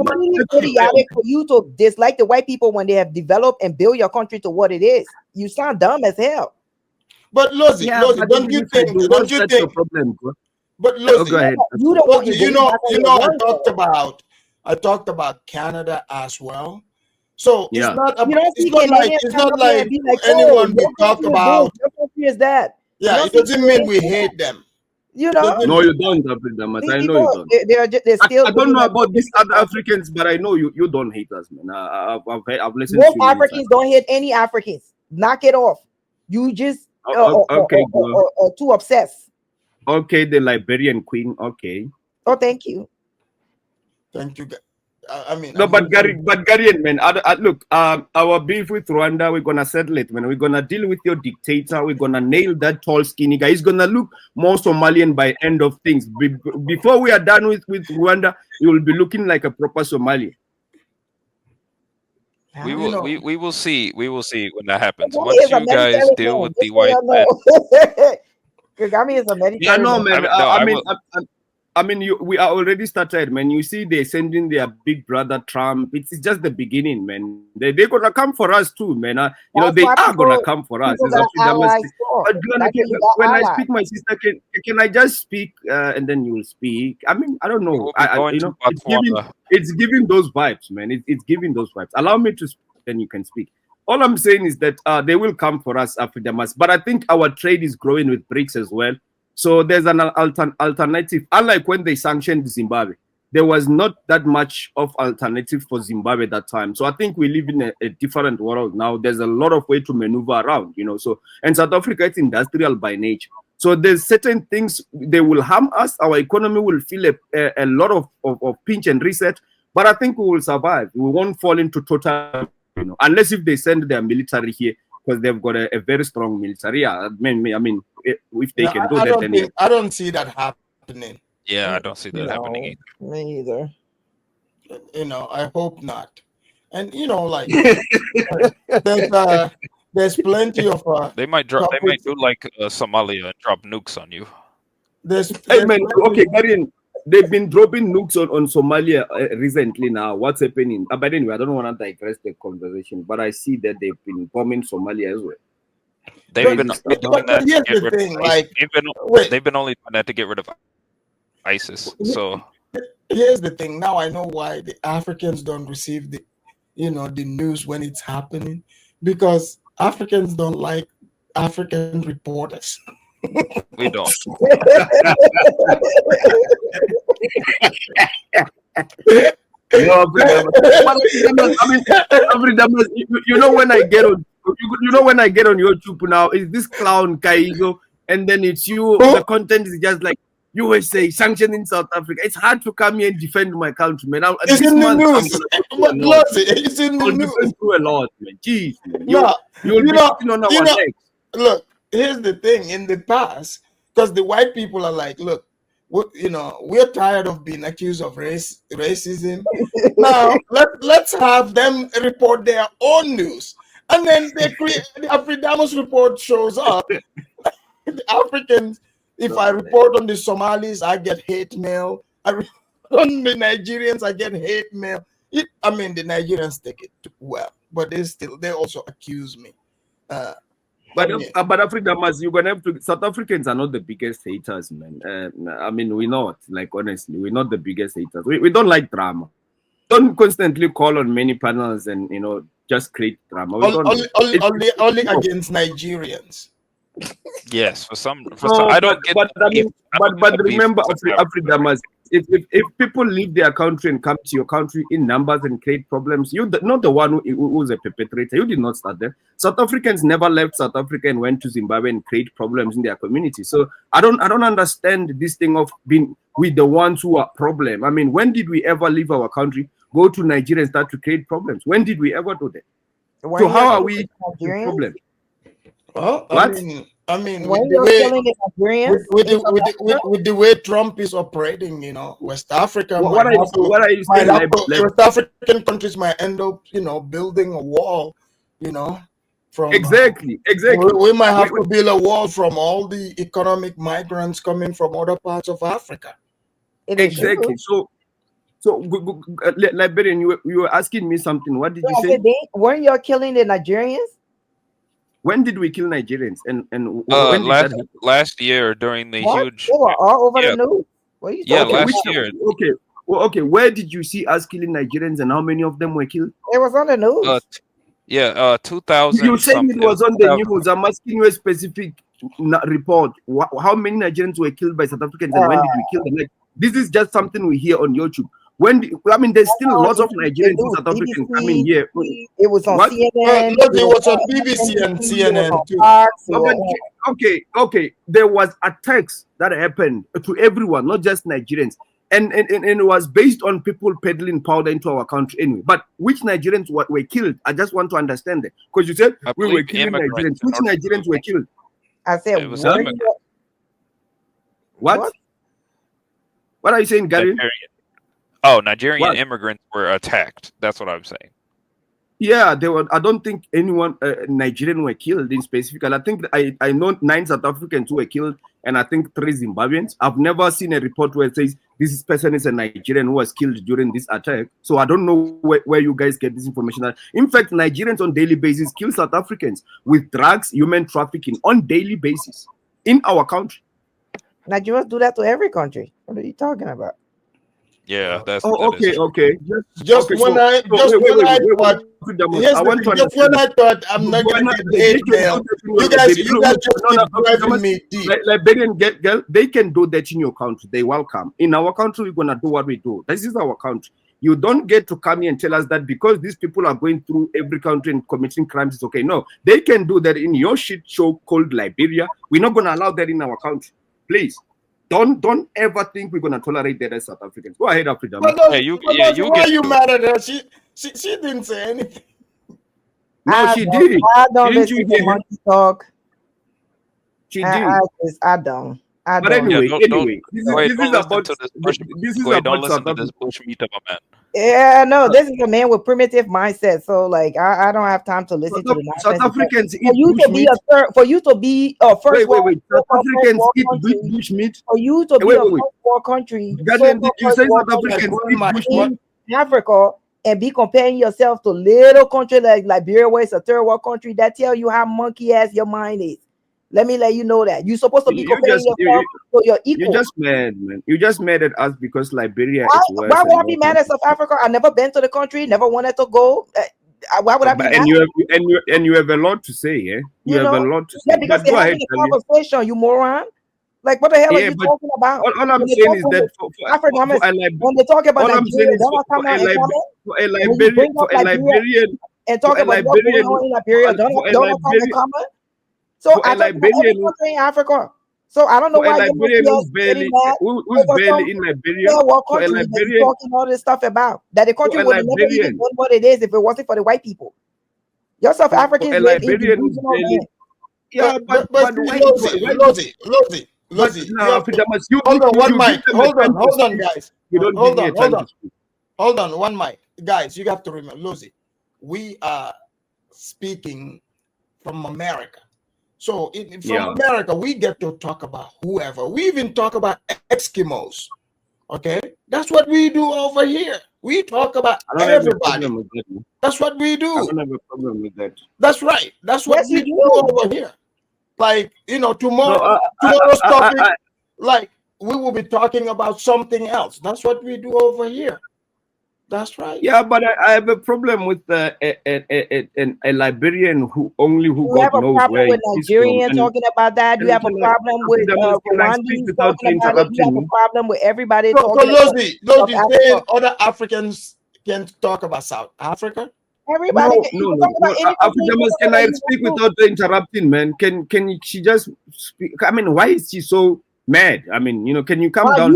idiotic for you to dislike the white people when they have developed and built your country to what it is. You sound dumb as hell. But Lozi, don't you think? Your problem, bro? But look, go ahead. I talked about Canada as well. So it's not like anyone we talk about. What country is that? Yeah, it doesn't mean we hate them. You know, no, you don't, Damas. these I know people, you don't. they're still. I don't know about these other Africans, but I know you don't hate us, man. I've listened Most to you many Africans times. don't hate any Africans. Knock it off. You just Okay, too obsessed. okay, the Liberian queen. Okay. Oh, thank you. Thank you. I mean, No, but Garian, man, look, our beef with Rwanda, we're gonna settle it, man. We're gonna deal with your dictator. We're gonna nail that tall, skinny guy. He's gonna look more Somalian by end of things. Before we are done with Rwanda, he will be looking like a proper Somalian. We will we will see when that happens. Kagame Once is a you guys Mediterranean deal man, with just the so white you men, know. Kagame is a Mediterranean. Yeah, no, man. I mean, we are already started, man. You see, they're sending their big brother Trump. It's just the beginning, man. They're gonna come for us too, man. You know, they are gonna come for us. Got allies for. But when I speak, my sister, can I just speak and then you will speak? I mean, I don't know. You know, it's giving those vibes, man. It's giving those vibes. Allow me to speak, then you can speak. All I'm saying is that they will come for us after the mass. But I think our trade is growing with BRICS as well. So there's an alternative. Unlike when they sanctioned Zimbabwe, there was not that much of alternative for Zimbabwe at that time. So I think we live in a different world now. There's a lot of way to maneuver around, you know. So, and South Africa is industrial by nature. So there's certain things they will harm us. Our economy will feel a lot of pinch and reset. But I think we will survive. We won't fall into total, you know, unless if they send their military here, because they've got a very strong military. I mean, if they can do that, then I don't see that happening. Yeah, I don't see that happening either. Me either. You know, I hope not. And you know, like there's plenty of they might do like Somalia and drop nukes on you. Hey man, okay, Garian, they've been dropping nukes on Somalia recently now. What's happening? But anyway, I don't want to digress the conversation, but I see that they've been bombing Somalia as well. They've been doing that to get rid of ISIS. They've been only doing that to get rid of ISIS. So here's the thing. Now I know why the Africans don't receive the news when it's happening, because Africans don't like African reporters. We don't. You know when I get on, when I get on YouTube now, is this clown Kaigo, and then it's you. The content is just like USA sanction in South Africa. It's hard to come here and defend my country, man. It's in the news. It's in the news. A lot, man. Jeez, man. Look, here's the thing. In the past, because the white people are like, look, we're tired of being accused of racism. Now let's have them report their own news, and then they create the Afridamus report shows up. The Africans. If I report on the Somalis, I get hate mail. I report on the Nigerians, I get hate mail. The Nigerians take it well, but they also accuse me. But Afridamus, you're gonna have to. South Africans are not the biggest haters, man. We're not. Like honestly, we're not the biggest haters. We don't like drama. Don't constantly call on many panels and just create drama. Only against Nigerians. Yes, for some I don't get. But remember, Afridamus, if people leave their country and come to your country in numbers and create problems, you're not the one who's a perpetrator. You did not start there. South Africans never left South Africa and went to Zimbabwe and create problems in their community. So I don't understand this thing of being with the ones who are problem. I mean, when did we ever leave our country, go to Nigeria and start to create problems? When did we ever do that? So how are we problem? Well, what? With the way Trump is operating, West Africa, West African countries might end up, building a wall, from exactly. We might have to build a wall from all the economic migrants coming from other parts of Africa. Exactly. So, Liberian, you were asking me something. What did you say? Weren't you killing the Nigerians? When did we kill Nigerians? And when did that happen? Last year during the huge. They were all over the news. What are you talking last about? year. Okay. Well, okay. Where did you see us killing Nigerians, and how many of them were killed? It was on the news. 2000. You saying it was on the news. I'm asking you a specific report how many Nigerians were killed by South Africans and when did we kill them. Like, this is just something we hear on YouTube. I mean, there's still lots of Nigerians and South Africans coming here. It was on What? CNN. It was on BBC and CNN too. Okay. There was attacks that happened to everyone, not just Nigerians. And it was based on people peddling powder into our country anyway. But which Nigerians were killed? I just want to understand that. Because you said we were killing Nigerians. Which Nigerians were killed? I said, what? What are you saying, Gary? Nigerian immigrants were attacked. That's what I'm saying. Yeah, they were. I don't think anyone Nigerian were killed in specific. I think I know 9 South Africans who were killed, and I think 3 Zimbabweans. I've never seen a report where it says this person is a Nigerian who was killed during this attack. So I don't know where you guys get this information. In fact, Nigerians on daily basis kill South Africans with drugs, human trafficking on daily basis in our country. Nigerians do that to every country. What are you talking about? Yeah, that's okay. Just when I thought I'm not gonna get hate mail. You guys just keep driving me deep. Liberian girl, they can do that in your country. They welcome. In our country, we're gonna do what we do. This is our country. You don't get to come here and tell us that because these people are going through every country and committing crimes, it's okay. No, they can do that in your shit show called Liberia. We're not gonna allow that in our country. Please. Don't ever think we're gonna tolerate that as South Africans. Go ahead, Africa. Why are you mad at her? She didn't say anything. No, she did. I don't listen to monkey talk. She did. I don't. But anyway, this is about South Africa. Yeah, no, this is a man with primitive mindset. So, like, I don't have time to listen to the nonsense. South Africans eat for you to be a first wait. South Africans eat bush meat. For you to be a first world country, you say South Africans eat bush meat in Africa and be comparing yourself to little country like Liberia, where it's a third world country. That tell you how monkey ass your mind is. Let me let you know that you're supposed to be comparing yourself to your equal. You're just mad, man. You're just mad at us because Liberia is worse. Why would I be mad at South Africa? I never been to the country, never wanted to go. Why would I be mad? And you have a lot to say, yeah? You have a lot to say. Yeah, because they're having a conversation, you moron. Like, what the hell are you talking about? All I'm saying is that when they talk about Nigeria, for a Liberian and talk about what's going on in Liberia, don't comment. So I talk about every country in Africa. So I don't know why Liberian who's barely in Liberia. For a Liberian talking all this stuff about that the country would never even done what it is if it wasn't for the white people. Your South Africans live in delusional. Yeah, but Lozi. Hold on, guys. Hold on, one mic. Guys, you have to remember, Lozi, we are speaking from America. So from America, we get to talk about whoever. We even talk about Eskimos. Okay? That's what we do over here. We talk about everybody. That's what we do. I don't have a problem with that. That's right. That's what we do over here. Like, tomorrow's topic, like, we will be talking about something else. That's what we do over here. That's right. Yeah, but I have a problem with a Liberian who God knows where. You have a problem with Nigerian talking about that. You have a problem with Rwandans talking about it. You have a problem with everybody talking about saying other Africans can talk about South Africa. Everybody. No. Can I speak without interrupting, man? Can she just speak? I mean, why is she so mad? I mean, can you calm down,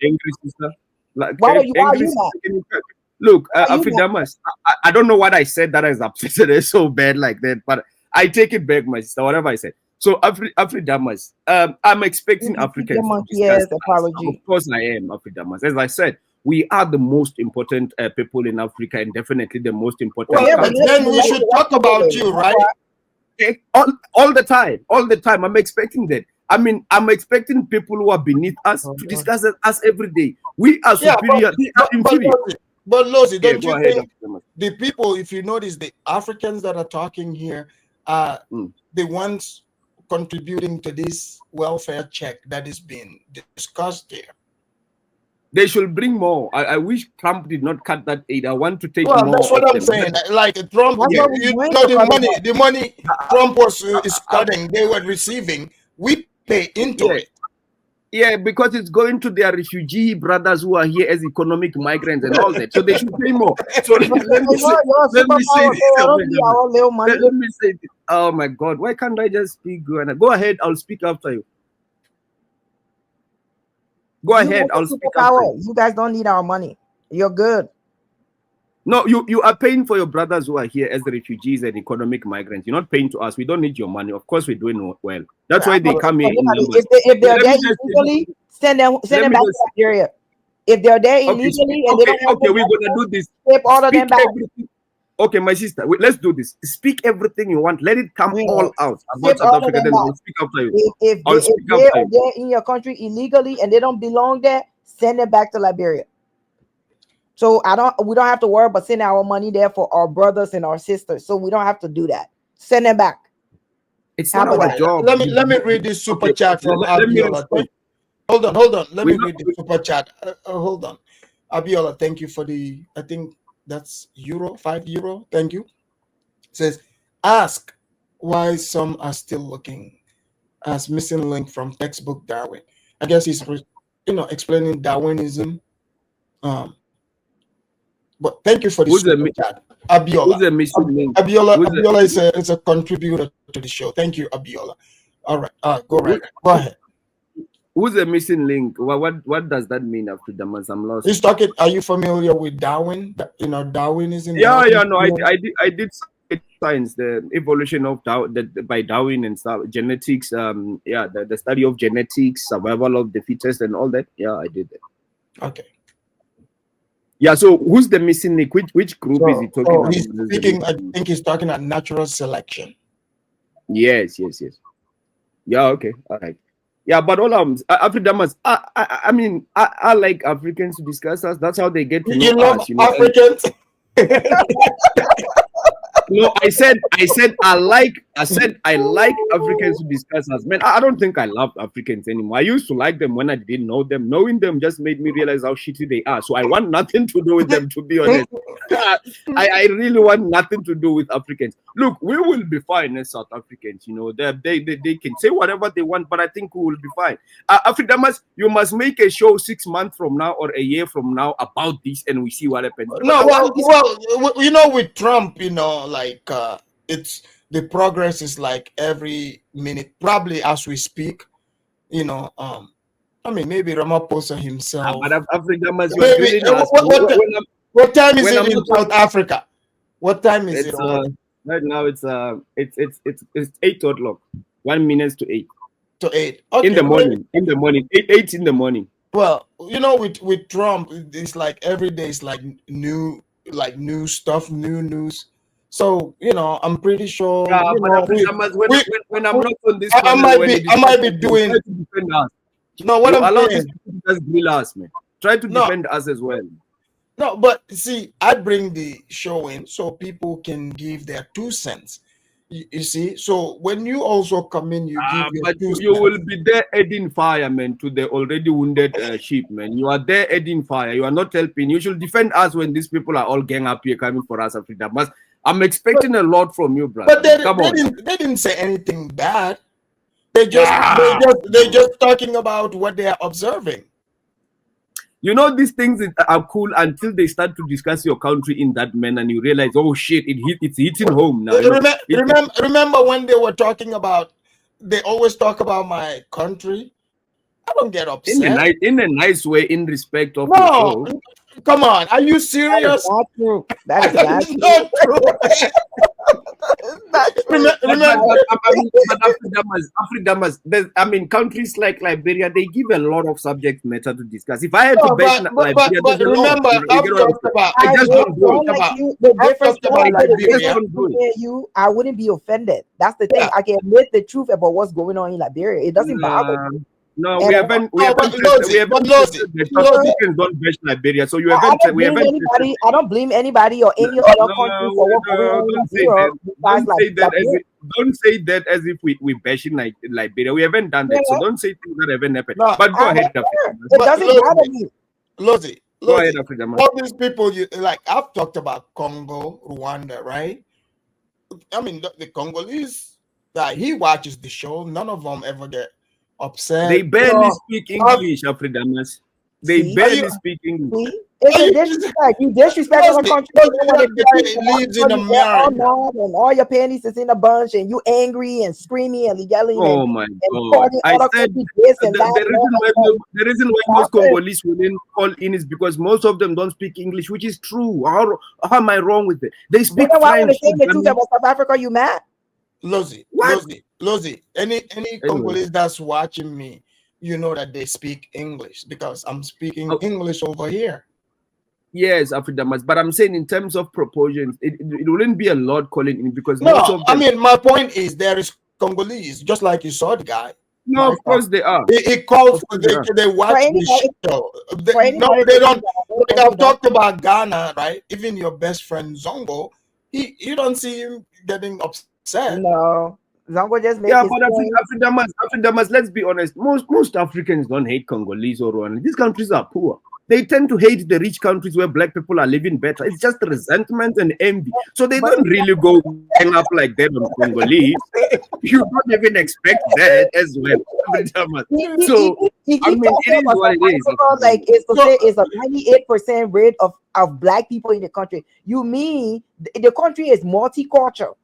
angry sister? Like, why are you mad? Look, Afidamas, I don't know what I said that has upset her so bad like that, but I take it back, my sister, whatever I said. So, Afidamas, I'm expecting Africans to discuss apology. Of course I am, Afidamas. As I said, we are the most important people in Africa and definitely the most important. Well, but then we should talk about you, right? Okay. All the time. I'm expecting that. I mean, I'm expecting people who are beneath us to discuss us every day. We are superior. They are inferior. But Lozi, don't you think the people, if you notice, the Africans that are talking here are the ones contributing to this welfare check that is being discussed here? They should bring more. I wish Trump did not cut that aid. I want to take more. That's what I'm saying. Like Trump, the money Trump is cutting, they were receiving we pay into it. Yeah, because it's going to their refugee brothers who are here as economic migrants and all that. So they should pay more. So let me say this. Oh my God, why can't I just speak? Go ahead, I'll speak after you. Go ahead, I'll speak after you. You guys don't need our money. You're good. No, you are paying for your brothers who are here as refugees and economic migrants. You're not paying to us. We don't need your money. Of course, we're doing well. That's why they come here in numbers. If they're there illegally, send them back to Nigeria. If they're there illegally and they don't have we're gonna do this. All of them back. Okay, my sister, let's do this. Speak everything you want. Let it come all out about South Africa. Then I'll speak after you. If they're in your country illegally and they don't belong there, send them back to Liberia. So we don't have to worry about sending our money there for our brothers and our sisters. So we don't have to do that. Send them back. It's not our job. Let me read this super chat from Abiola. Hold on. Let me read the super chat. Hold on. Abiola, thank you for the, I think that's €5. Thank you. It says, ask why some are still looking as missing link from textbook Darwin. I guess he's explaining Darwinism. But thank you for the super chat. Abiola. Abiola is a contributor to the show. Thank you, Abiola. All right. Go ahead. Who's the missing link? What does that mean after Damas? I'm lost. He's talking. Are you familiar with Darwin? Darwinism. Yeah. No, I did science, the evolution of by Darwin and stuff, genetics. The study of genetics, survival of the fittest, and all that. Yeah, I did that. Okay. Yeah. So who's the missing link? Which group is he talking about? He's speaking. I think he's talking about natural selection. Yes. Yeah. Okay. All right. Yeah, but all Africans, I mean, I like Africans to discuss us. That's how they get to know us. Africans. No, I said I like Africans to discuss us. Man, I don't think I love Africans anymore. I used to like them when I didn't know them. Knowing them just made me realize how shitty they are. So I want nothing to do with them, to be honest. I really want nothing to do with Africans. Look, we will be fine as South Africans. They can say whatever they want, but I think we will be fine. Africans, you must make a show 6 months from now or a year from now about this, and we see what happens. No, with Trump, it's the progress is like every minute, probably as we speak. I mean, maybe Ramaphosa himself. But Africa must maybe, what time is it in South Africa? What time is it? Right now it's 8 o'clock. 1 minute to 8. To 8. Okay, in the morning. 8 in the morning. Well, with Trump, it's like every day is like new stuff, new news. So I'm pretty sure. Yeah, when I'm not on this, I might be doing. No, what I'm saying. Just grill us, man. Try to defend us as well. No, but see, I bring the show in so people can give their 2 cents. You see, so when you also come in, you give your 2 cents. You will be there adding fire, man, to the already wounded sheep, man. You are there adding fire. You are not helping. You should defend us when these people are all gang up here coming for us, Africa. I'm expecting a lot from you, brother. But they didn't say anything bad. They just talking about what they are observing. These things are cool until they start to discuss your country in that manner, and you realize, oh shit, it's hitting home now. Remember when they were talking about? They always talk about my country. I don't get upset. In a nice way, in respect of. No, come on, are you serious? That is not true. Africa, countries like Liberia, they give a lot of subject matter to discuss. If I had to bet Liberia, but remember, I just don't do it. I wouldn't be offended. That's the thing. I can admit the truth about what's going on in Liberia. It doesn't bother me. No, we haven't. Africans don't bash Liberia, so you haven't. I don't blame anybody or any other country for what's going on. Don't say that as if we bashing Liberia. We haven't done that, so don't say things that haven't happened. But go ahead, it doesn't bother me. Lozi, go ahead, Africa. All these people, I've talked about Congo, Rwanda, right? I mean, the Congolese, He watches the show. None of them ever get upset. They barely speak English, Afridamas. They barely speak English. It's a disrespect. You disrespect other countries. Lives in America. And all your panties is in a bunch, and you angry and screaming and yelling. Oh my God! I said the reason why most Congolese wouldn't call in is because most of them don't speak English, which is true. How am I wrong with it? They speak French. About South Africa, you mad? Lozi, any Congolese that's watching me, you know that they speak English because I'm speaking English over here. Yes, Afridamas, but I'm saying in terms of proportions, it wouldn't be a lot calling in because no, most of them, I mean, my point is there is Congolese, just like you saw the guy. No, of course they are. It calls for they watch the show. They don't. Like I've talked about Ghana, right? Even your best friend Zongo, you don't see him getting upset. No. Zongo just but Afridamas, let's be honest. Most Africans don't hate Congolese or Rwanda. These countries are poor. They tend to hate the rich countries where black people are living better. It's just resentment and envy. So they don't really go hang up like that on Congolese. You don't even expect that as well. So I mean, it is what it is. Like it's a 98% rate of black people in the country. You mean the country is multicultural?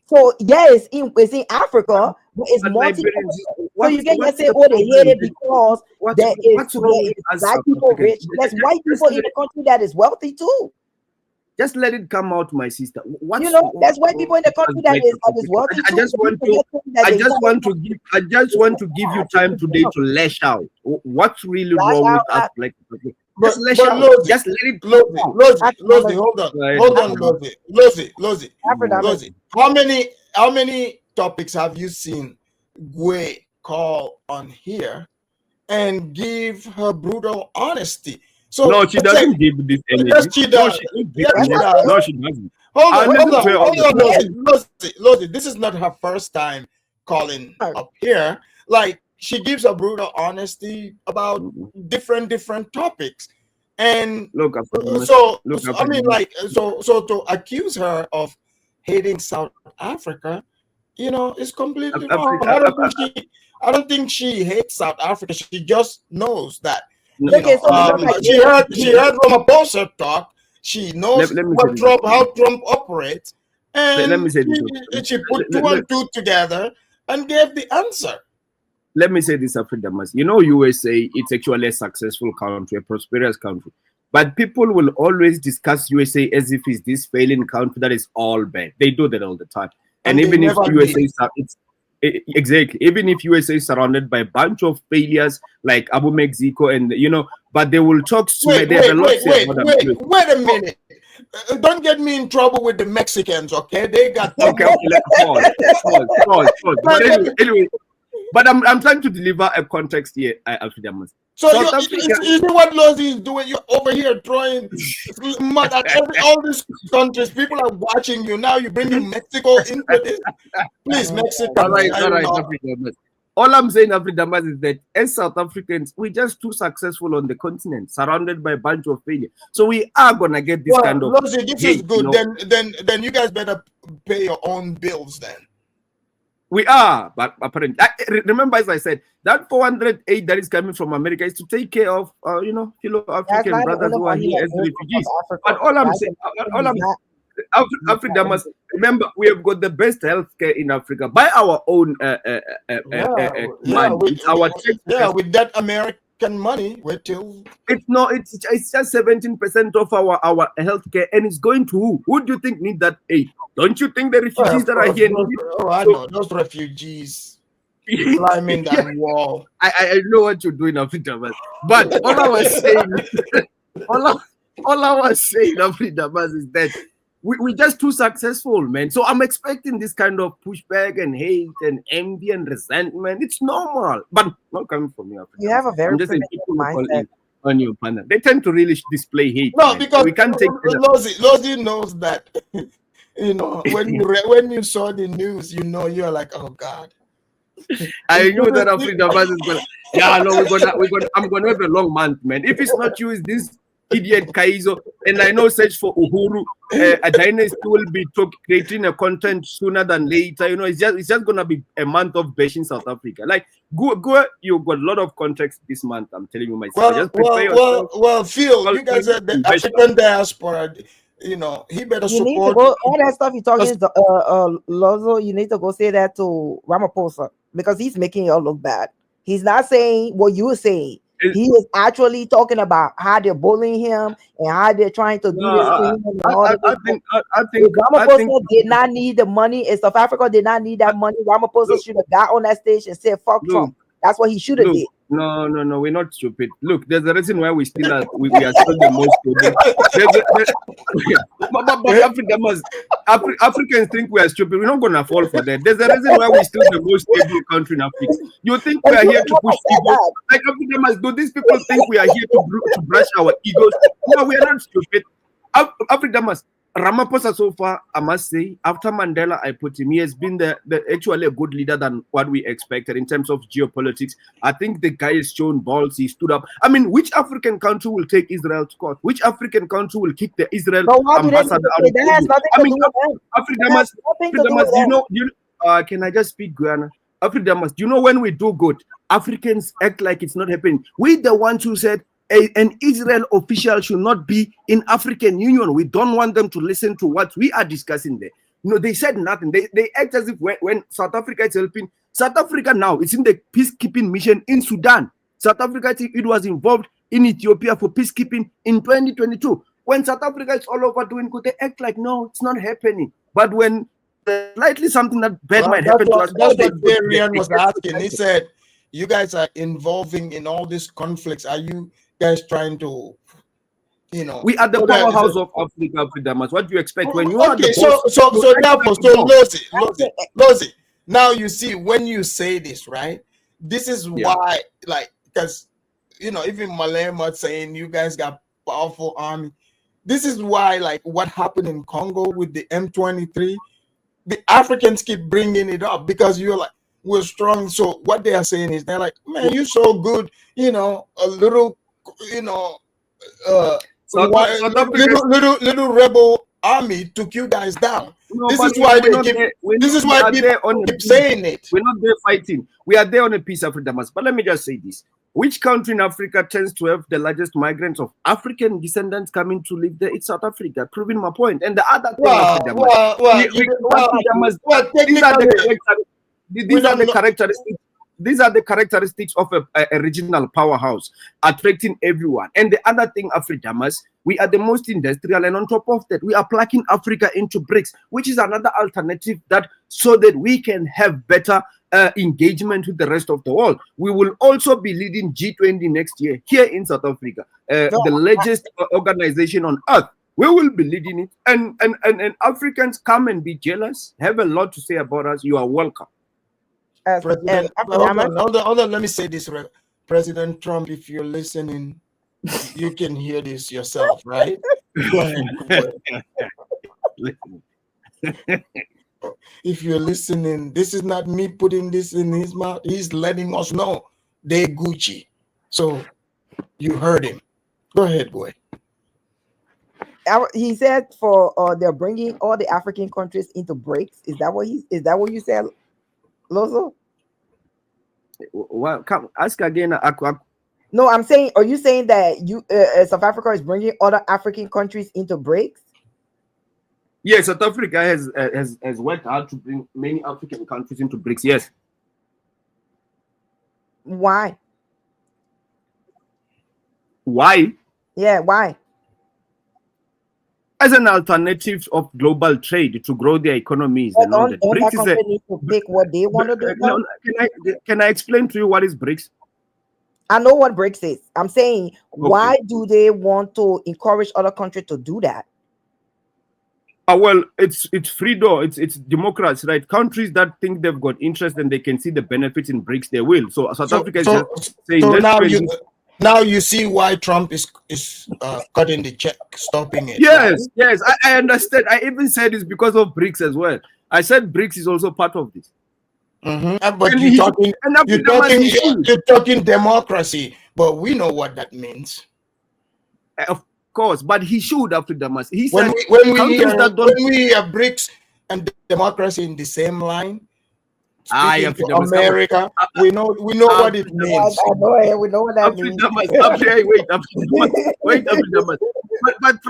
So yes, it's in Africa, but it's multicultural. So you can say, oh, they hate it because there is black people rich. There's white people in the country that is wealthy too. Just let it come out, my sister. There's white people in the country that is wealthy too. I just want to give you time today to lash out. What's really wrong with us, black people? Just let it go. Lozi, hold on. Lozi. How many topics have you seen Gwe call on here and give her brutal honesty? So no, she doesn't give this energy. Yes, she does. No, she doesn't. Hold on, Lozi. This is not her first time calling up here. Like, she gives a brutal honesty about different topics, and so to accuse her of hating South Africa, is completely wrong. I don't think she hates South Africa. She just knows that. She heard Ramaphosa talk. She knows how Trump operates, and she put two and two together and gave the answer. Let me say this, Afridamas. USA, it's actually a successful country, a prosperous country. But people will always discuss USA as if it's this failing country that is all bad. They do that all the time. And even if USA exactly, even if USA is surrounded by a bunch of failures like Abu Mexico and but they will talk. Wait a minute. Don't get me in trouble with the Mexicans, okay? They got pause. Anyway, but I'm trying to deliver a context here, Afridamas. So you see what Lozi is doing? You're over here throwing mud at all these countries. People are watching you now. You bring Mexico into this. Please, Mexico. All right, Afridamas. All I'm saying, Afridamas, is that as South Africans, we're just too successful on the continent, surrounded by a bunch of failure. So we are gonna get this kind of. Lozi, this is good. Then you guys better pay your own bills then. We are, but apparently, remember, as I said, that 408 that is coming from America is to take care of, fellow African brothers who are here as refugees. But all I'm saying, Afridamas, remember, we have got the best healthcare in Africa by our own money. With that American money, it's just 17% of our healthcare, and it's going to who do you think need that aid? Don't you think the refugees that are here need it? I know those refugees climbing that wall. I know what you're doing, Afridamas. But all I was saying, Afridamas, is that we're just too successful, man. So I'm expecting this kind of pushback and hate and envy and resentment. It's normal, but not coming from you. You have a very mindset on your partner. They tend to really display hate. No, because we can't take Lozi knows that. When you saw the news, you're like, oh God. I knew that Afridamas is gonna. Yeah, no, I'm gonna have a long month, man. If it's not you, it's this idiot Kaizo, and I know search for Uhuru. A dynasty will be creating a content sooner than later. You know, it's just gonna be a month of bashing South Africa. Like go, you got a lot of context this month. I'm telling you myself. Just prepare yourself. Well, Phil, you guys are the African diaspora. You know, he better You need to support go all that stuff you're talking to Lozo. You need to go say that to Ramaphosa because he's making you look bad. He's not saying what you're saying. He is actually talking about how they're bullying him and how they're trying to do this to him. And I think Ramaphosa did not need the money. And South Africa did not need that money. Ramaphosa should have got on that stage and said, "Fuck Trump." That's what he should have did. No, we're not stupid. Look, there's a reason why we still are we are still the most stupid. But Africans think we are stupid. We're not gonna fall for that. There's a reason why we're still the most stable country in Africa. You think we are here to push egos? Like Africans, do these people think we are here to brush our egos? No, we are not stupid. Africans, Ramaphosa so far, I must say, after Mandela, I put him, he has been the actually a good leader than what we expected in terms of geopolitics. I think the guy has shown balls, he stood up. I mean, which African country will take Israel to court? Which African country will kick the Israel ambassador out? That has nothing to do with Africans, can I just speak, Guyana? Africans, do you know when we do good, Africans act like it's not happening. We the ones who said, an Israel official should not be in African Union. We don't want them to listen to what we are discussing there. No, they said nothing. They act as if when South Africa is helping. South Africa now is in the peacekeeping mission in Sudan. South Africa, it was involved in Ethiopia for peacekeeping in 2022. When South Africa is all over doing good, they act like, no, it's not happening. But when slightly something that bad might happen to us. That's what Darian was asking. He said, you guys are involving in all these conflicts. Are you guys trying to, you know, we are the powerhouse of Africa, Afridamas. What do you expect when you are the Lozi, now you see when you say this, right? This is why, like, because you know, even Malema saying you guys got powerful army. This is why, like, what happened in Congo with the M23, the Africans keep bringing it up because you're like, we're strong. So what they are saying is they're like, man, you're so good, you know, a little, you know, little rebel army took you guys down. No, this is why they keep. This is why people keep saying it. We're not there fighting. We are there on a peace, Afridamas. But let me just say this: which country in Africa tends to have the largest migrants of African descendants coming to live there? It's South Africa. Proving my point. And the other thing, these are the characteristics. These are the characteristics of a regional powerhouse, attracting everyone. And the other thing, Afridamas, we are the most industrial, and on top of that, we are plugging Africa into BRICS, which is another alternative that so that we can have better engagement with the rest of the world. We will also be leading G20 next year here in South Africa, the largest organization on earth. We will be leading it, and Africans come and be jealous, have a lot to say about us. You are welcome. Hold on, let me say this, President Trump, if you're listening, you can hear this yourself, right? Go ahead. If you're listening, this is not me putting this in his mouth. He's letting us know they're Gucci. So you heard him. Go ahead, boy. He said they're bringing all the African countries into BRICS. Is that what you said, Lozo? Well, come ask again. No, I'm saying, are you saying that South Africa is bringing other African countries into BRICS? Yes, South Africa has worked hard to bring many African countries into BRICS. Yes. Why? Why? Yeah, why? As an alternative of global trade to grow their economies. Don't company to pick what they want to do? Can I explain to you what is BRICS? I know what BRICS is. I'm saying, why do they want to encourage other countries to do that? Well, it's freedom, it's democracy, right? Countries that think they've got interest and they can see the benefits in BRICS, they will. So South Africa is just saying. So now you see why Trump is cutting the check, stopping it. Yes, right? Yes, I understand. I even said it's because of BRICS as well. I said BRICS is also part of this. But you're talking democracy, but we know what that means. course, but he should, Afridamas. He when said we hear BRICS and democracy in the same line, speaking to America, we know what it means. I know, we know what that means. Wait, Afridamas. But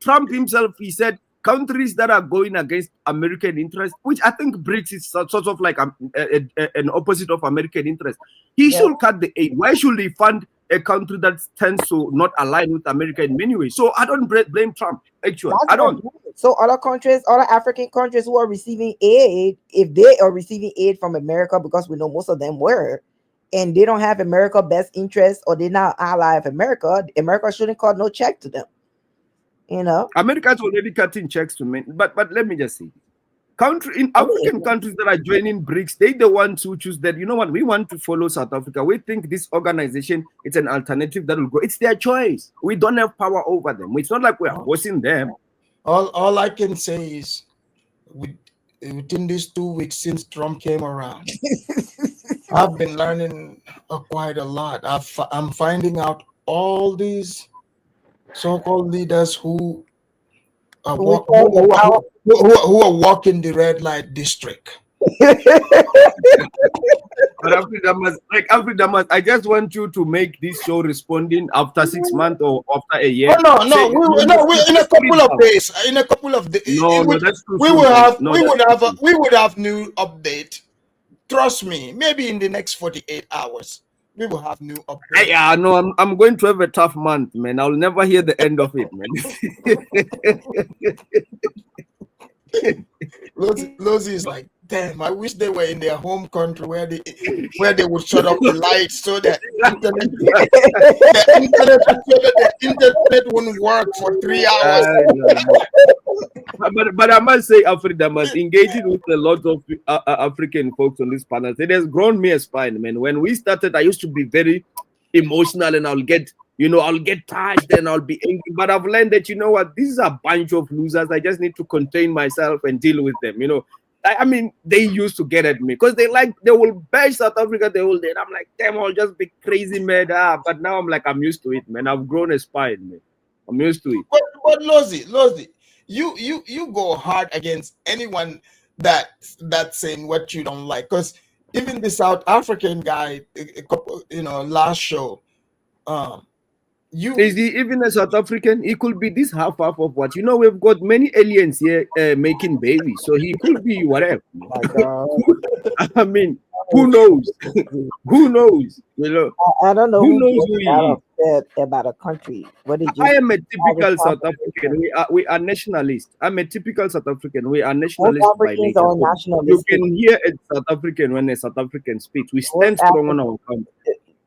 Trump himself, he said countries that are going against American interests, which I think BRICS is sort of like an opposite of American interest. He should cut the aid. Why should he fund a country that tends to not align with America in many ways? So I don't blame Trump, actually. I don't. So other countries, other African countries who are receiving aid, if they are receiving aid from America, because we know most of them were, and they don't have America's best interest, or they're not ally of America, America shouldn't cut no check to them. You know, America's already cutting checks to men, but let me just say, African countries that are joining BRICS, they the ones who choose that. You know what? We want to follow South Africa. We think this organization it's an alternative that will go. It's their choice. We don't have power over them. It's not like we're forcing them. All I can say is, within these 2 weeks since Trump came around, I've been learning quite a lot. I'm finding out all these so-called leaders who are walking the red light district. But Afridamas, I just want you to make this show responding after 6 months or after a year. No, we in a couple of days. In a couple of days, that's too we soon. would have new update. Trust me, maybe in the next 48 hours. We will have new updates. Yeah, no, I'm going to have a tough month, man. I'll never hear the end of it, man. Lozi is like, damn, I wish they were in their home country where they would shut off the lights so that the internet wouldn't work for 3 hours. But I must say, Afridamas, engaging with a lot of African folks on this panel, it has grown me a spine, man. When we started, I used to be very emotional and I'll get touched and I'll be angry. But I've learned that, you know what, this is a bunch of losers. I just need to contain myself and deal with them. You know, I mean, they used to get at me because they will bash South Africa the whole day. And I'm like, damn, I'll just be crazy mad. But now I'm like, I'm used to it, man. I've grown a spine, man. I'm used to it. But Lozi, you go hard against anyone that's saying what you don't like. Because even the South African guy, last show, is he even a South African? He could be this half of what, you know, we've got many aliens here making babies, so he could be whatever. I mean, who knows? Who knows? You know, I don't know who knows who he is. About a country. What did you? I am a typical South African. We are nationalist. I'm a typical South African. We are nationalist by nature. You can hear a South African when a South African speaks. We stand strong on our country.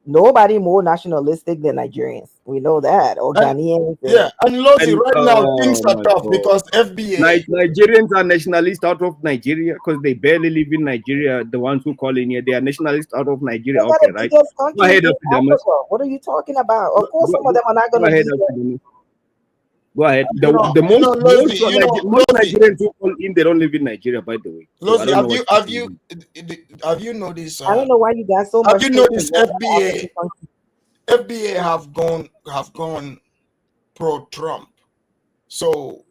Nobody more nationalistic than Nigerians. We know that. Or Ghanaians. And Lozi, right now things are tough because FBA. Nigerians are nationalists out of Nigeria because they barely live in Nigeria. The ones who call in here, they are nationalists out of Nigeria. Okay, right? Go ahead, what are you talking about? Of course, some of them are not going to. Go ahead. The most Nigerians who call in, they don't live in Nigeria, by the way. Lozi, have you noticed? I don't know why you got so much. Have you noticed FBA have gone pro-Trump? So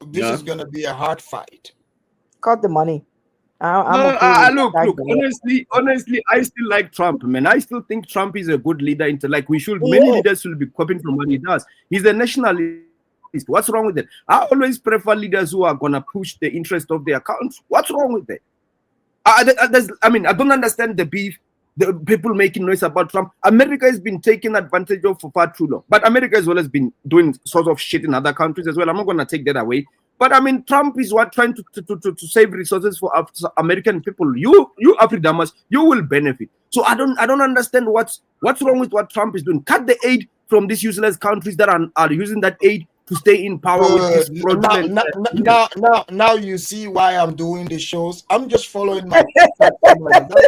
this is going to be a hard fight. Cut the money. Look. Honestly, I still like Trump, man. I still think Trump is a good leader. Many leaders should be copying from what he does. He's a nationalist. What's wrong with that? I always prefer leaders who are gonna push the interest of their country. What's wrong with that? I don't understand the beef. The people making noise about Trump. America has been taken advantage of for far too long. But America as well has been doing sort of shit in other countries as well. I'm not gonna take that away. But I mean, Trump is trying to save resources for American people. You Afridamas, you will benefit. So I don't understand what's wrong with what Trump is doing. Cut the aid from these useless countries that are using that aid to stay in power with this fraudulent. Now you see why I'm doing the shows. I'm just following my that's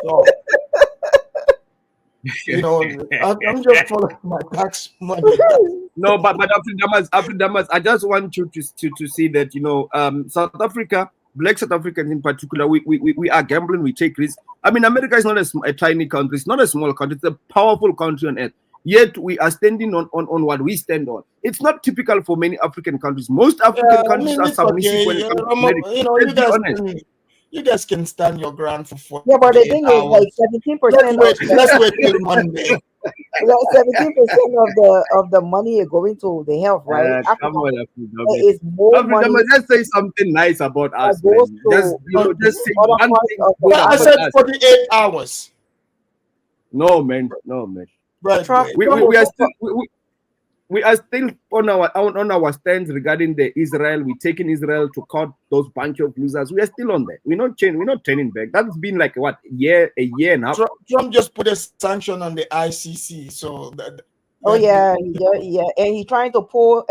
all. You know, I'm just following my tax money. No, but Afridamas, I just want you to see that, you know, South Africa, Black South Africans in particular, we are gambling, we take risks. I mean, America is not a tiny country, it's not a small country, it's a powerful country on earth. yet we are standing on what we stand on. It's not typical for many African countries. Most African countries are submissive when it comes to America. You know, Let's be honest. you guys can stand your ground for 48 Yeah, but the thing is, like 17%. Let's wait till Monday. 17% of the money is going to the health, right? Come on, it's more money. Let's say something nice about us. Just say one thing. I said 48 hours. No, man. Right. We are still on our stands regarding the Israel. We're taking Israel to court, those bunch of losers. We are still on that. We're not turning back. That's been like what, a year and a half. Trump just put a sanction on the ICC. So yeah, and he's trying to pull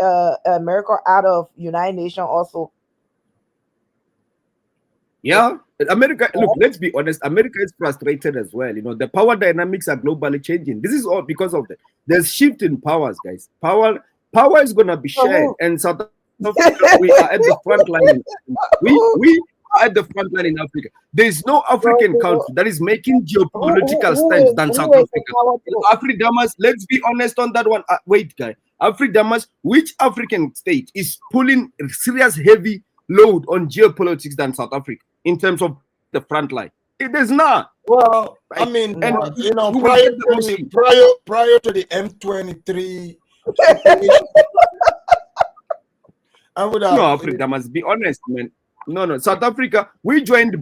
America out of United Nations also. Yeah, America. Look, let's be honest. America is frustrated as well. You know, the power dynamics are globally changing. This is all because of that. There's shift in powers, guys. Power is gonna be shared, and South Africa, we are at the front line. We are at the front line in Africa. There is no African country that is making geopolitical stance than South Africa. Afridamas, let's be honest on that one. Wait, guy. Afridamas, which African state is pulling a serious heavy load on geopolitics than South Africa in terms of the front line? It is not. Well, right? I mean, and you know, prior to the M23, I would have. No, Africa must be honest, man. No, South Africa, we joined